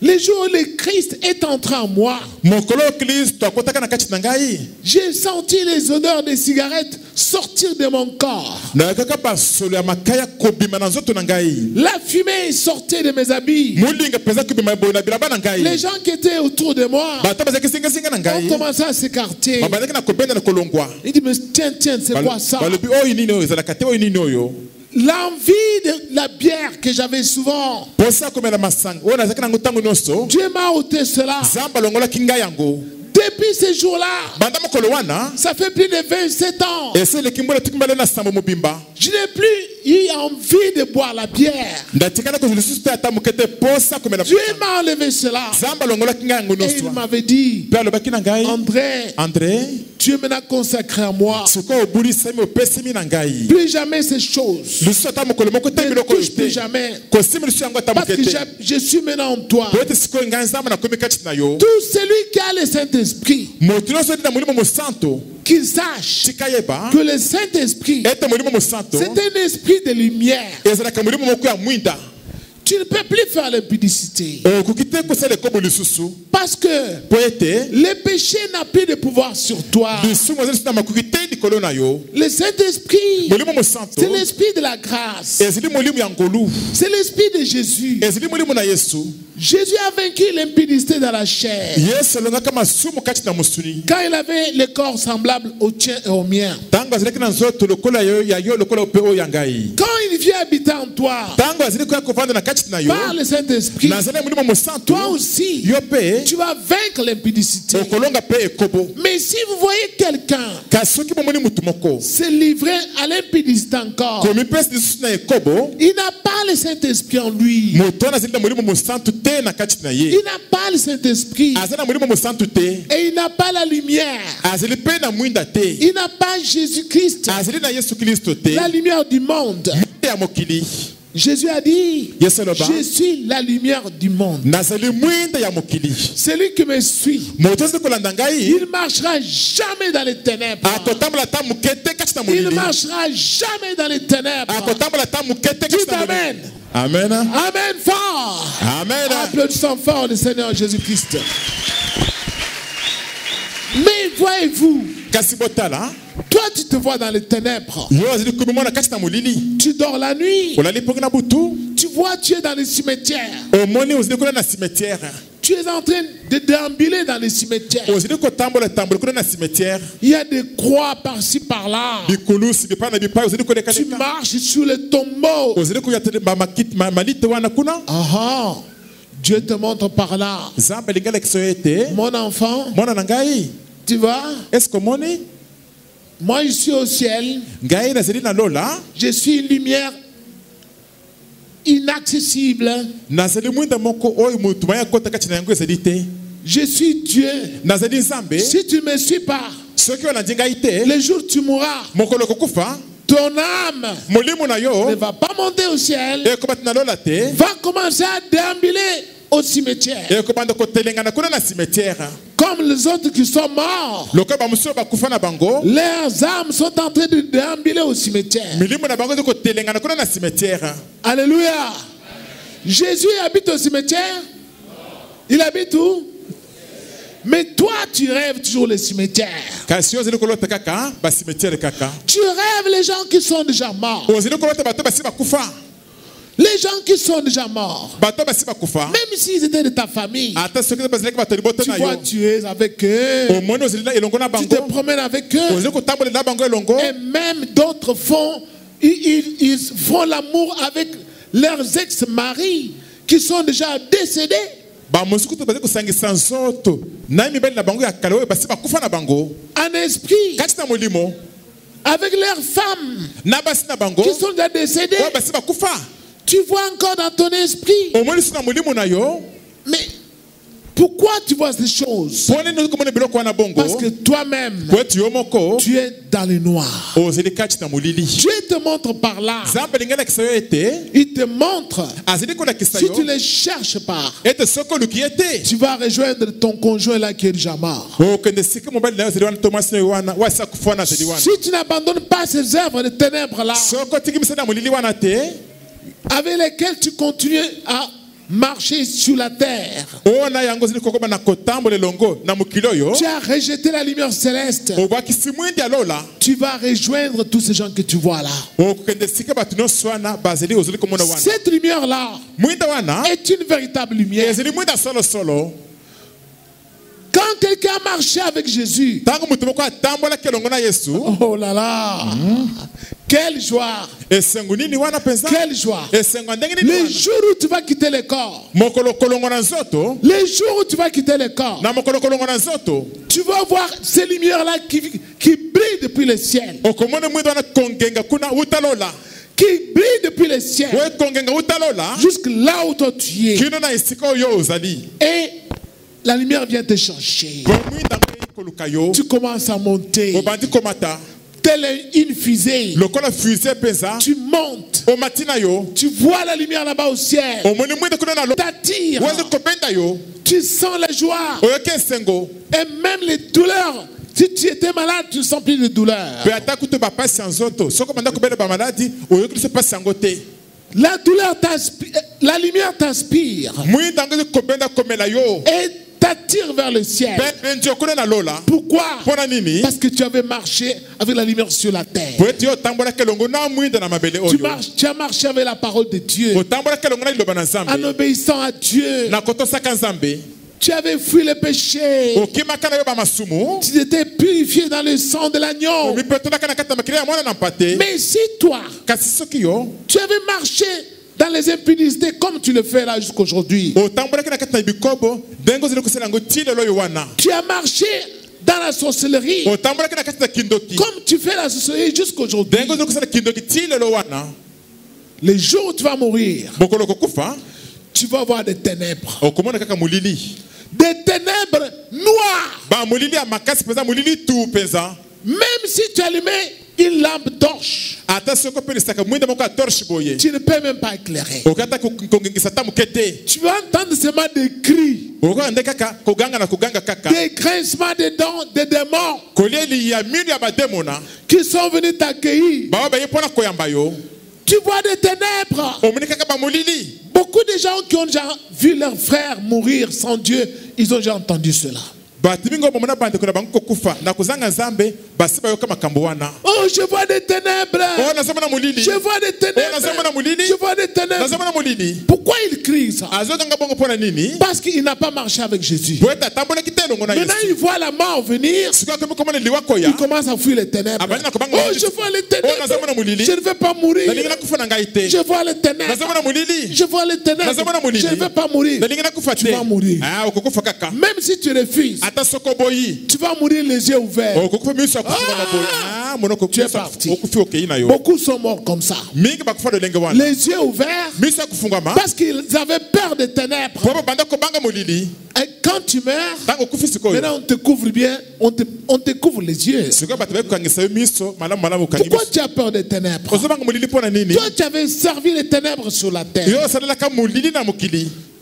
Les jours où le Christ est entré en moi, mokolo kristo akotaka na kati na ngai j'ai senti les odeurs des cigarettes sortir de mon corps. nayokaka basolo ya makaya kobima na nzoto na ngai La fumée sortait de mes habits. molinga mpenza kobima boye na bilamba na ngai Les gens qui étaient autour de moi bato bazalaki singasinga na ont ngai commencé à s'écarter. babandaki na kobenda na kolongwa Ils disent, mais tiens, tiens, c'est quoi ça? balobi oyo nini oyo ezalaka te oyo nini oyo L'envie de la bière que j'avais souvent, posa komela masanga oyo nazalaki nango ntango nyonso Dieu m'a ôté cela. nzambe alongolaki ngai yango Depuis ce jour-là, banda mokolo wana ça fait plus de 27 ans. ese eleki mbula tiki mbala na sambo mobimba Je n'ai plus eu envie de boire la bière. ndatikana kozwa lisusu te ata moke te posa komela Dieu m'a enlevé cela. nzambe alongolaki ngai yango Et il nyonso m'avait dit, mpe alobaki na ngai André, andre Dieu m'en a consacré à moi. sikoyo obulisami opesimi na ngai Plus jamais ces choses. lisusu ata mokolo moko te Ne biloko oyo touche plus te jamais. kosimi lisusu yango ata Parce moke que te je suis maintenant en toi. po ete sikoyo ngai nzambe nakomi kati na yo Tout celui qui a le Saint-Esprit, moto nyonso eti na molimo mosanto qu'il sache tika yeba que le Saint-Esprit, ete molimo mosanto c'est un esprit de lumière. ezalaka molimo moko ya mwinda Tu ne peux plus faire l'impudicité. okoki te kosala ekobo lisusu Parce que po ete le péché n'a plus de pouvoir sur toi. lisumu ezali lisusu na makoki te likolo na yo Le Saint-Esprit, molimo mosanto c'est l'esprit de la grâce. ezali molimo ya ngolu C'est l'esprit de Jésus. ezali molimo na yesu Jésus a vaincu l'impudicité dans la chair. yesu alongaka masumu kati na mosuni Quand il avait le corps semblable au tien et au mien. ntango azalaki na nzoto lokola ya yo lokola mpe oyo ya ngai Quand il vient habiter en toi, ntango azali koya kovanda na kati na yo par le Saint-Esprit, nazali molimo mosanto toi aussi, yo mpe tu vas vaincre l'impudicité. okolonga mpe ekobo Mais si vous voyez quelqu'un kasi soki bomoni mutu moko se livrer à l'impudicité encore, komipesi lisusu na ekobo il n'a pas le Saint-Esprit en lui. moto wana azali na molimo mosantu te na kati na ye Il n'a pas le Saint-Esprit. azali na molimo mosantu te Et il n'a pas la lumière. azali mpe na mwinda te Il n'a pas Jésus-Christ, azali na yesu kristo te la lumière du monde. mwinda ya mokili Jésus a dit, yesu aloba je suis la lumière du monde. nazali mwinda ya mokili Celui qui me suit, moto azali kolanda ngai il ne marchera jamais dans les ténèbres. akotambola ata moke te kati na Il ne molili marchera jamais dans les ténèbres. akotambola ata moke te Dites kati na molili Amen. amen Amen fort. amen Applaudissons fort le Seigneur Jésus-Christ. Mais voyez-vous, kasi botala toi tu te vois dans les ténèbres. yo azali komimona kati na molili Tu dors la nuit. olali mpongi na butu Tu vois, tu es dans les cimetières. omoni ozali kuna na cimetière Tu es en train de déambuler dans les cimetières. ozali kotambola tambola kuna na cimetière Il y a des croix par-ci par-là. bikulusi bipai na bipai ozali Tu kolekaleka marches sur le tombeau. ozali koya te malite wana kuna Ah, Dieu te montre par là. Mon enfant, tu vois, est-ce que moni? Moi je suis au ciel. Je suis une lumière inaccessible. Je suis Dieu. Si tu ne me suis pas, le jour où tu mourras, ton âme ne va pas monter au ciel, va commencer à déambuler au cimetière. Comme les autres qui sont morts, leurs âmes sont en train de déambuler au cimetière. Alléluia. Jésus habite au cimetière. Il habite où? Mais toi, tu rêves toujours le cimetière. Tu rêves les gens qui sont déjà morts. Les gens qui sont déjà morts, même s'ils étaient de ta famille, tu vois, tu es avec eux, tu te promènes avec eux, et même d'autres ils font l'amour avec leurs ex-maris qui sont déjà décédés. En esprit, avec leurs femmes qui sont déjà décédées. Tu vois encore dans ton esprit. Mais pourquoi tu vois ces choses? Parce que toi-même, tu es dans le noir. Dieu te montre par là. Il te montre. Si tu ne les cherches pas, tu vas rejoindre ton conjoint là qui est déjà mort. Si tu n'abandonnes pas ces œuvres de ténèbres là, avec lesquels tu continues à marcher sur la terre, tu as rejeté la lumière céleste. Tu vas rejoindre tous ces gens que tu vois là. Cette lumière là est une véritable lumière. Quand quelqu'un a marché avec Jésus, oh là là, quelle joie! Quelle joie! Les jours où tu vas quitter le corps, les jours où tu vas quitter le corps, tu vas voir ces lumières-là qui brillent depuis le ciel. Qui brillent depuis le ciel. Jusque là où toi tu es. Et la lumière vient te chercher. Tu commences à monter. Telle une fusée. Tu montes. Tu vois la lumière là-bas au ciel. T'attire. Tu sens la joie. Et même les douleurs. Si tu étais malade, tu ne sens plus de douleur. La douleur t'inspire. La lumière t'inspire. Et t'attire vers le ciel. Pourquoi? Parce que tu avais marché avec la lumière sur la terre. Tu as marché avec la parole de Dieu. En obéissant à Dieu. Tu avais fui le péché. Tu étais purifié dans le sang de l'agneau. Mais si toi, tu avais marché dans les impunités comme tu le fais là jusqu'aujourd'hui, tu as marché dans la sorcellerie comme tu fais la sorcellerie jusqu'aujourd'hui, les jours où tu vas mourir, tu vas voir des ténèbres. Des ténèbres noires. Même si tu allumais une lampe torche, tu ne peux même pas éclairer. Tu vas entendre seulement des cris, des grincements de dents, des démons qui sont venus t'accueillir. Tu vois des ténèbres. Beaucoup de gens qui ont déjà vu leurs frères mourir sans Dieu, ils ont déjà entendu cela. Oh, je vois des ténèbres. Je vois des ténèbres. Je vois des ténèbres. Pourquoi il crie ça? Parce qu'il n'a pas marché avec Jésus. Maintenant, il voit la mort venir. Il commence à fuir les ténèbres. Oh, je vois les ténèbres. Je ne veux pas mourir. Je vois les ténèbres. Je vois les ténèbres. Je ne veux pas mourir. Tu vas mourir. Même si tu refuses, tu vas mourir les yeux ouverts. Tu es parti. Beaucoup sont morts comme ça. Les yeux ouverts parce qu'ils avaient peur des ténèbres. Et quand tu meurs, maintenant on te couvre bien, on te couvre les yeux. Pourquoi tu as peur des ténèbres? Toi, tu avais servi les ténèbres sur la terre.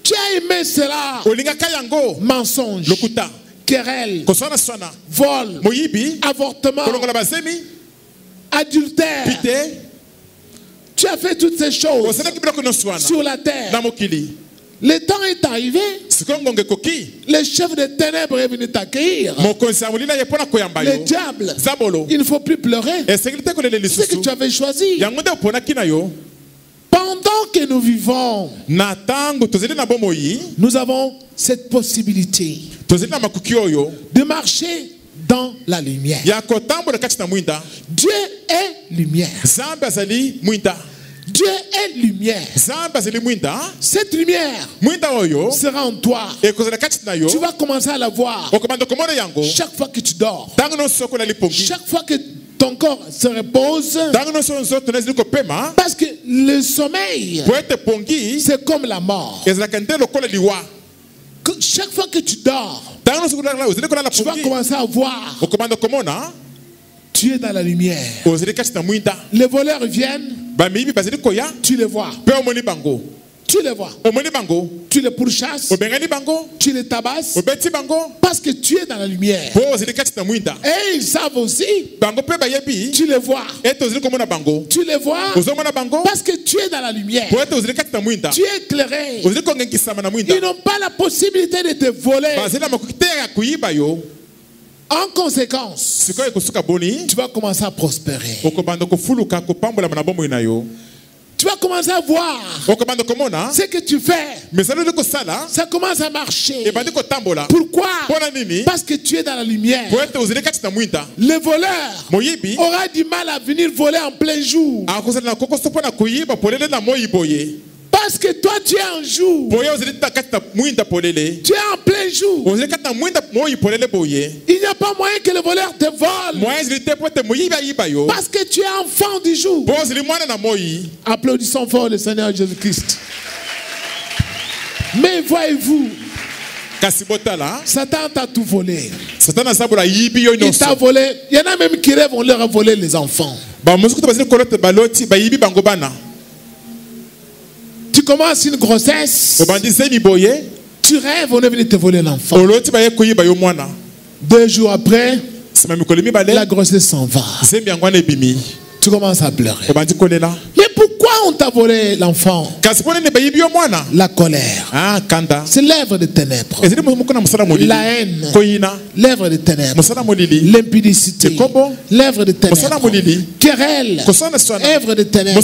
Tu as aimé cela. Mensonge, querelle, vol, avortement, adultère. Tu as fait toutes ces choses sur la terre. Le temps est arrivé. Le chef des ténèbres est venu t'accueillir. Le diable. Il ne faut plus pleurer. C'est ce que tu avais choisi. Pendant que nous vivons, nous avons cette possibilité de marcher dans la lumière. Dieu est lumière. Dieu est lumière. Cette lumière sera en toi. Tu vas commencer à la voir chaque fois que tu dors. Chaque fois que ton corps se repose. Parce que le sommeil, c'est comme la mort. Chaque fois que tu dors, tu vas commencer à voir. Tu es dans la lumière. Les voleurs viennent. Tu les vois. Tu les vois. Tu les pourchasses. Tu les tabasses. Parce que tu es dans la lumière. Et ils savent aussi. Tu les vois. Tu les vois. Parce que tu es dans la lumière. Tu es éclairé. Ils n'ont pas la possibilité de te voler. En conséquence, tu vas commencer à prospérer. Tu vas commencer à voir ce que tu fais. Ça commence à marcher. Pourquoi? Parce que tu es dans la lumière. Le voleur aura du mal à venir voler en plein jour. Parce que toi tu es en jour. Tu es en plein jour. Il n'y a pas moyen que le voleur te vole. Parce que tu es enfant du jour. Applaudissons fort le Seigneur Jésus-Christ. Mais voyez-vous, Satan t'a tout volé. Il t'a volé. Il y en a même qui rêvent, on leur a volé les enfants. Tu commences une grossesse. Tu rêves, on est venu te voler l'enfant. 2 jours après, la grossesse s'en va. Tu commences à pleurer. Mais pourquoi on t'a volé l'enfant? La colère. C'est l'œuvre des ténèbres. La haine. L'œuvre des ténèbres. L'impudicité. L'œuvre des ténèbres. Querelle. Œuvre des ténèbres.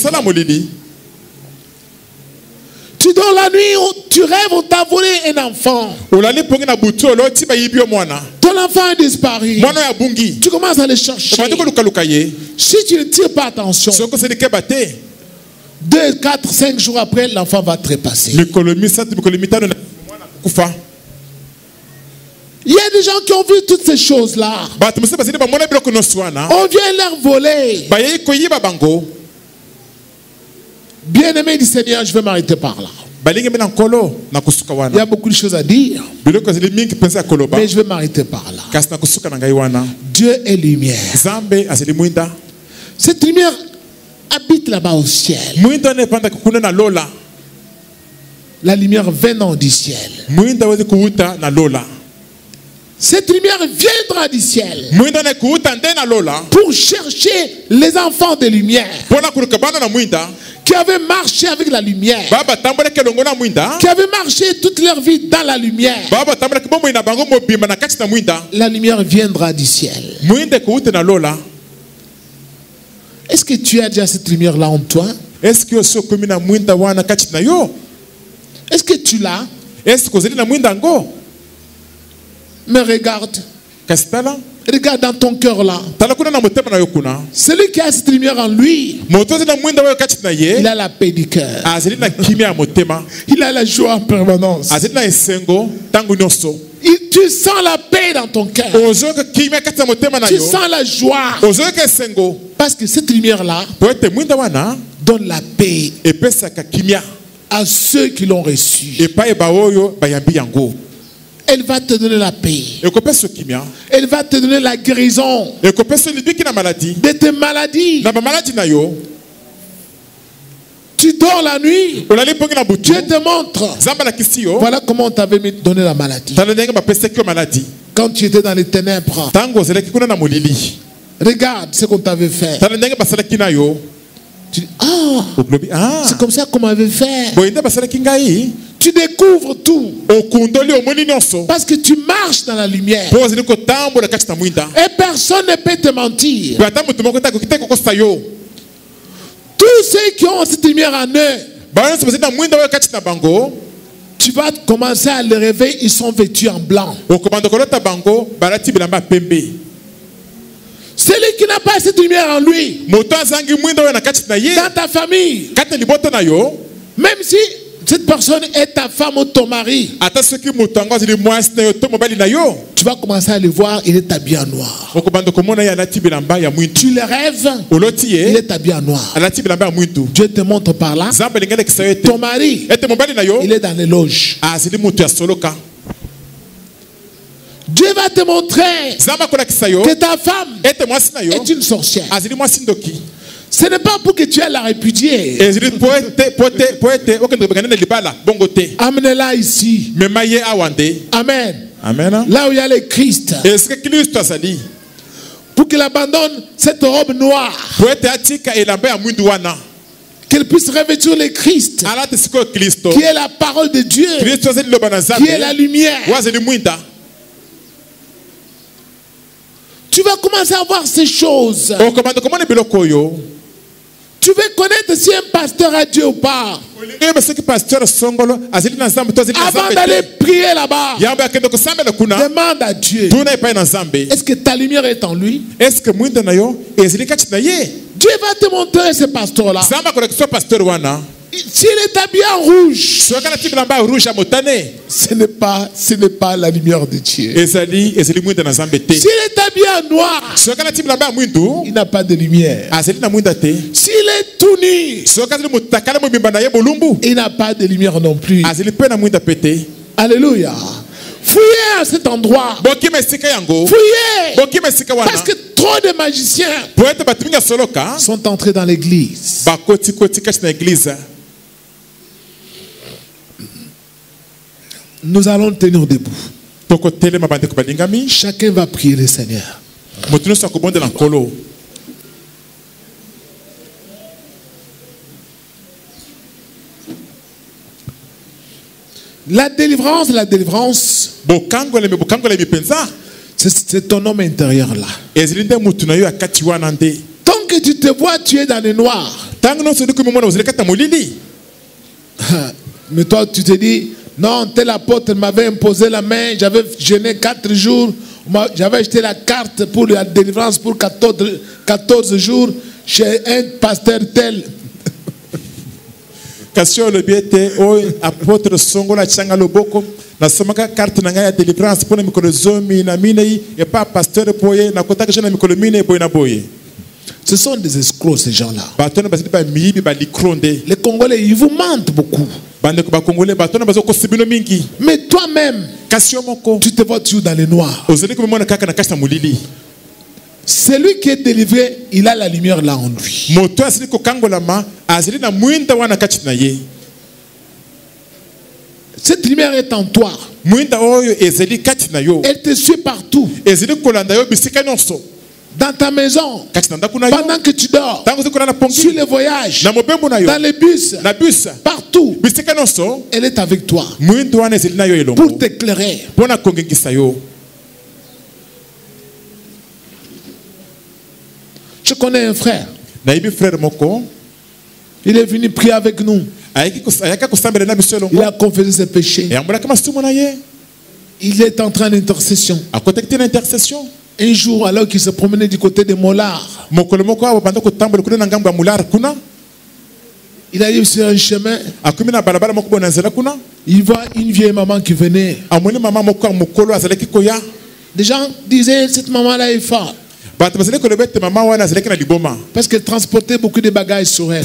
Tu dors la nuit, tu rêves, on t'a volé un enfant. Ton enfant a disparu. Tu commences à le chercher. Si tu ne tires pas attention, 2, 4, 5 jours après, l'enfant va trépasser. Il y a des gens qui ont vu toutes ces choses-là. On vient leur voler. Bien-aimé du Seigneur, je vais m'arrêter par là. Il y a beaucoup de choses à dire, mais je vais m'arrêter par là. Dieu est lumière. Cette lumière habite là-bas au ciel. La lumière venant du ciel. Cette lumière viendra du ciel pour chercher les enfants de lumière qui avaient marché avec la lumière, qui avaient marché toute leur vie dans la lumière, la lumière viendra du ciel. Est-ce que tu as déjà cette lumière-là en toi? Est-ce que tu l'as? Mais regarde. Regarde dans ton cœur là. Celui qui a cette lumière en lui, il a la paix du cœur. Il a la joie en permanence. Tu sens la paix dans ton cœur. Tu sens la joie. Parce que cette lumière-là donne la paix à ceux qui l'ont reçue. Elle va te donner la paix. Elle va te donner la guérison de tes maladies. Tu dors la nuit, Dieu te montre. Voilà comment on t'avait donné la maladie. Quand tu étais dans les ténèbres, regarde ce qu'on t'avait fait. Tu dis, c'est comme ça qu'on m'avait fait. Tu découvres tout. Parce que tu marches dans la lumière. Et personne ne peut te mentir. Tous ceux qui ont cette lumière en eux, tu vas commencer à les réveiller, ils sont vêtus en blanc. Celui qui n'a pas cette lumière en lui, dans ta famille, même si cette personne est ta femme ou ton mari, tu vas commencer à le voir, il est habillé en noir. Tu le rêves, il est habillé en noir. Dieu te montre par là. Ton mari, il est dans les loges. Dieu va te montrer que ta femme est une sorcière. Ce n'est pas pour que tu ailles la répudier. Amenez-la ici. Amen. Amen. Là où il y a le Christ. Pour qu'il abandonne cette robe noire. Qu'elle puisse revêtir le Christ. Qui est la parole de Dieu. Qui est la lumière. Tu vas commencer à voir ces choses. Tu veux connaître si un pasteur a Dieu ou pas. Avant d'aller prier là-bas, demande à Dieu. Est-ce que ta lumière est en lui? Dieu va te montrer ce pasteur-là. S'il est habillé en rouge, ce n'est pas la lumière de Dieu. S'il est habillé en noir, il n'a pas de lumière. S'il est tout nu, il n'a pas de lumière non plus. Alléluia. Fouillez à cet endroit. Fouillez. Parce que trop de magiciens sont entrés dans l'église. Nous allons tenir debout. Chacun va prier le Seigneur. La délivrance, c'est ton homme intérieur là. Tant que tu te vois, tu es dans le noir. Mais toi, tu te dis, non, tel apôtre m'avait imposé la main, j'avais jeûné 4 jours, j'avais acheté la carte pour la délivrance pour 14 jours chez un pasteur tel. Le biete o apôtre songola changa loboko na somaka carte na ya délivrance pour mikolo zomi na minei et pas pasteur boye na kotaka jana mikolo mine boye na boye. Ce sont des escrocs ces gens-là. Les Congolais, ils vous mentent beaucoup. Mais toi-même, tu te vois toujours dans le noir. Celui qui est délivré, il a la lumière là en lui. Cette lumière est en toi. Elle te suit partout. dans ta maison, pendant que tu dors, sur les voyages, dans les bus, partout, elle est avec toi pour t'éclairer. Je connais un frère. Il est venu prier avec nous. Il a confessé ses péchés. Il est en train d'intercession. Un jour, alors qu'il se promenait du côté de Molar, il arrive sur un chemin. Il voit une vieille maman qui venait. Des gens disaient, cette maman-là est forte. Parce qu'elle transportait beaucoup de bagages sur elle.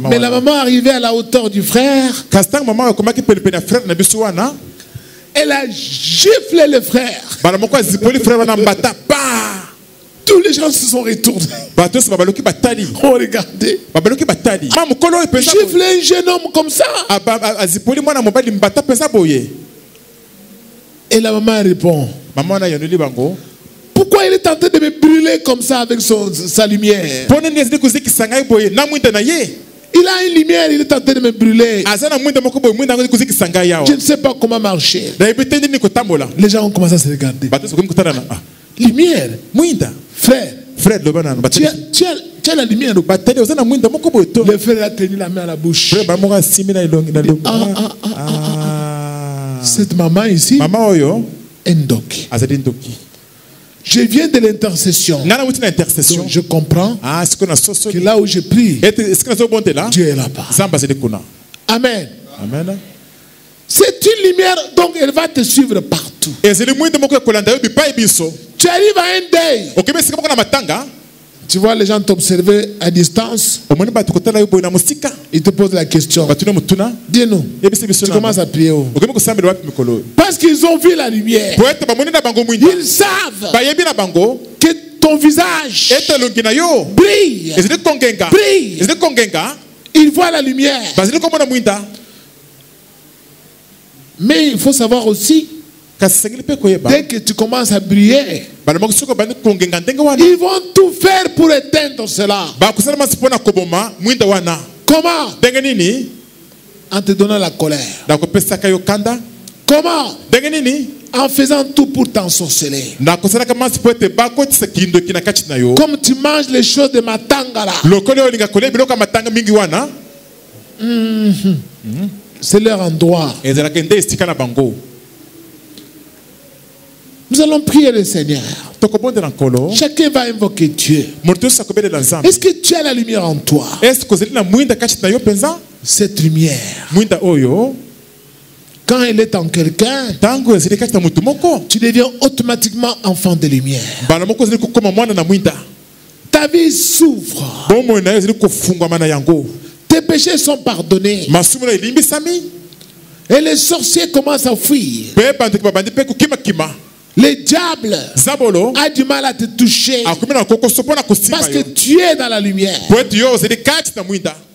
Mais la maman arrivait à la hauteur du frère. Elle a giflé le frère. Tous les gens se sont retournés. Oh, regardez. Gifler un jeune homme comme ça. Et la maman répond, pourquoi il est tenté de me brûler comme ça avec sa lumière? Il a une lumière, il est tenté de me brûler. Je ne sais pas comment marcher. Les gens ont commencé à se regarder. Lumière. Frère, tu as la lumière. Le frère a tenu la main à la bouche. Cette maman ici, Ndoki. Je viens de l'intercession. Je comprends que là où je prie, Dieu est là-bas. Amen. C'est une lumière, donc elle va te suivre partout. Tu arrives à un deuil. Tu vois les gens t'observer à distance. Ils te posent la question. Dis-nous, tu commences à prier où? Parce qu'ils ont vu la lumière. Ils savent que ton visage brille. Ils voient la lumière. Mais il faut savoir aussi, dès que tu commences à briller, ils vont tout faire pour éteindre cela. Comment? En te donnant la colère. Comment? En faisant tout pour t'ensorceler. Comme tu manges les choses de Matangala. C'est leur endroit. Nous allons prier le Seigneur. Chacun va invoquer Dieu. Est-ce que tu as la lumière en toi? Cette lumière, quand elle est en quelqu'un, tu deviens automatiquement enfant de lumière. Ta vie souffre. Tes péchés sont pardonnés. Et les sorciers commencent à fuir. Le diable a du mal à te toucher parce que tu es dans la lumière.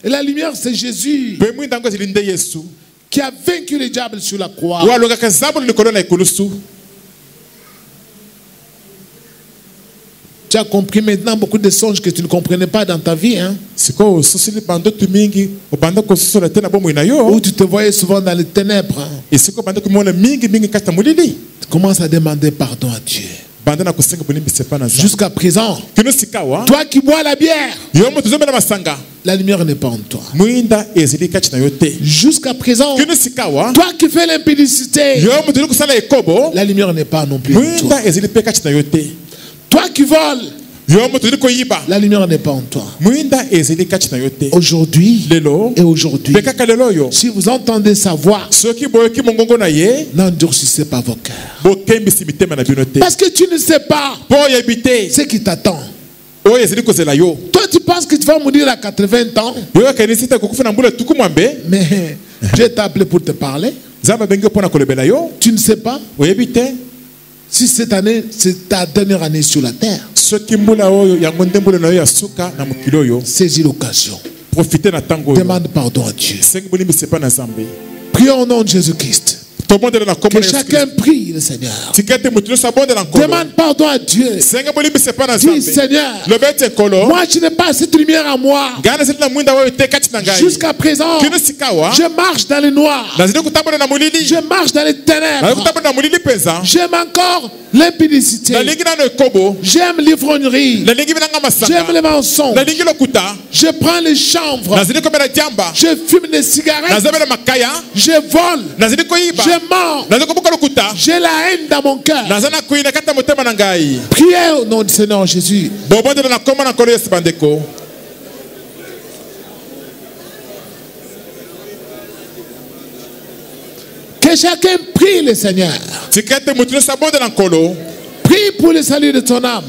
Et la lumière, c'est Jésus qui a vaincu le diable sur la croix. Tu as compris maintenant beaucoup de songes que tu ne comprenais pas dans ta vie. Hein? Où tu te voyais souvent dans les ténèbres. Hein? Tu commences à demander pardon à Dieu. Jusqu'à présent, toi qui bois la bière, la lumière n'est pas en toi. Jusqu'à présent, toi qui fais l'impudicité, la lumière n'est pas non plus en toi. Toi qui voles, la lumière n'est pas en toi. Aujourd'hui et aujourd'hui, si vous entendez sa voix, n'endurcissez pas vos cœurs. Parce que tu ne sais pas ce qui t'attend. Toi, tu penses que tu vas mourir à 80 ans. Mais Dieu t'a appelé pour te parler. Tu ne sais pas si cette année, c'est ta dernière année sur la terre. Saisis l'occasion. Demande pardon à Dieu. Prions au nom de Jésus-Christ. Que chacun prie le Seigneur. Demande pardon à Dieu. Dis Seigneur, moi je n'ai pas cette lumière en moi. Jusqu'à présent, je marche dans le noir. Je marche dans les ténèbres. J'aime encore l'impudicité. J'aime l'ivrognerie. J'aime les mensonges. Je prends les chanvres. Je fume les cigarettes. Je vole. Je mens. J'ai la haine dans mon cœur. Priez au nom du Seigneur Jésus. Que chacun prie le Seigneur. Prie pour le salut de ton âme.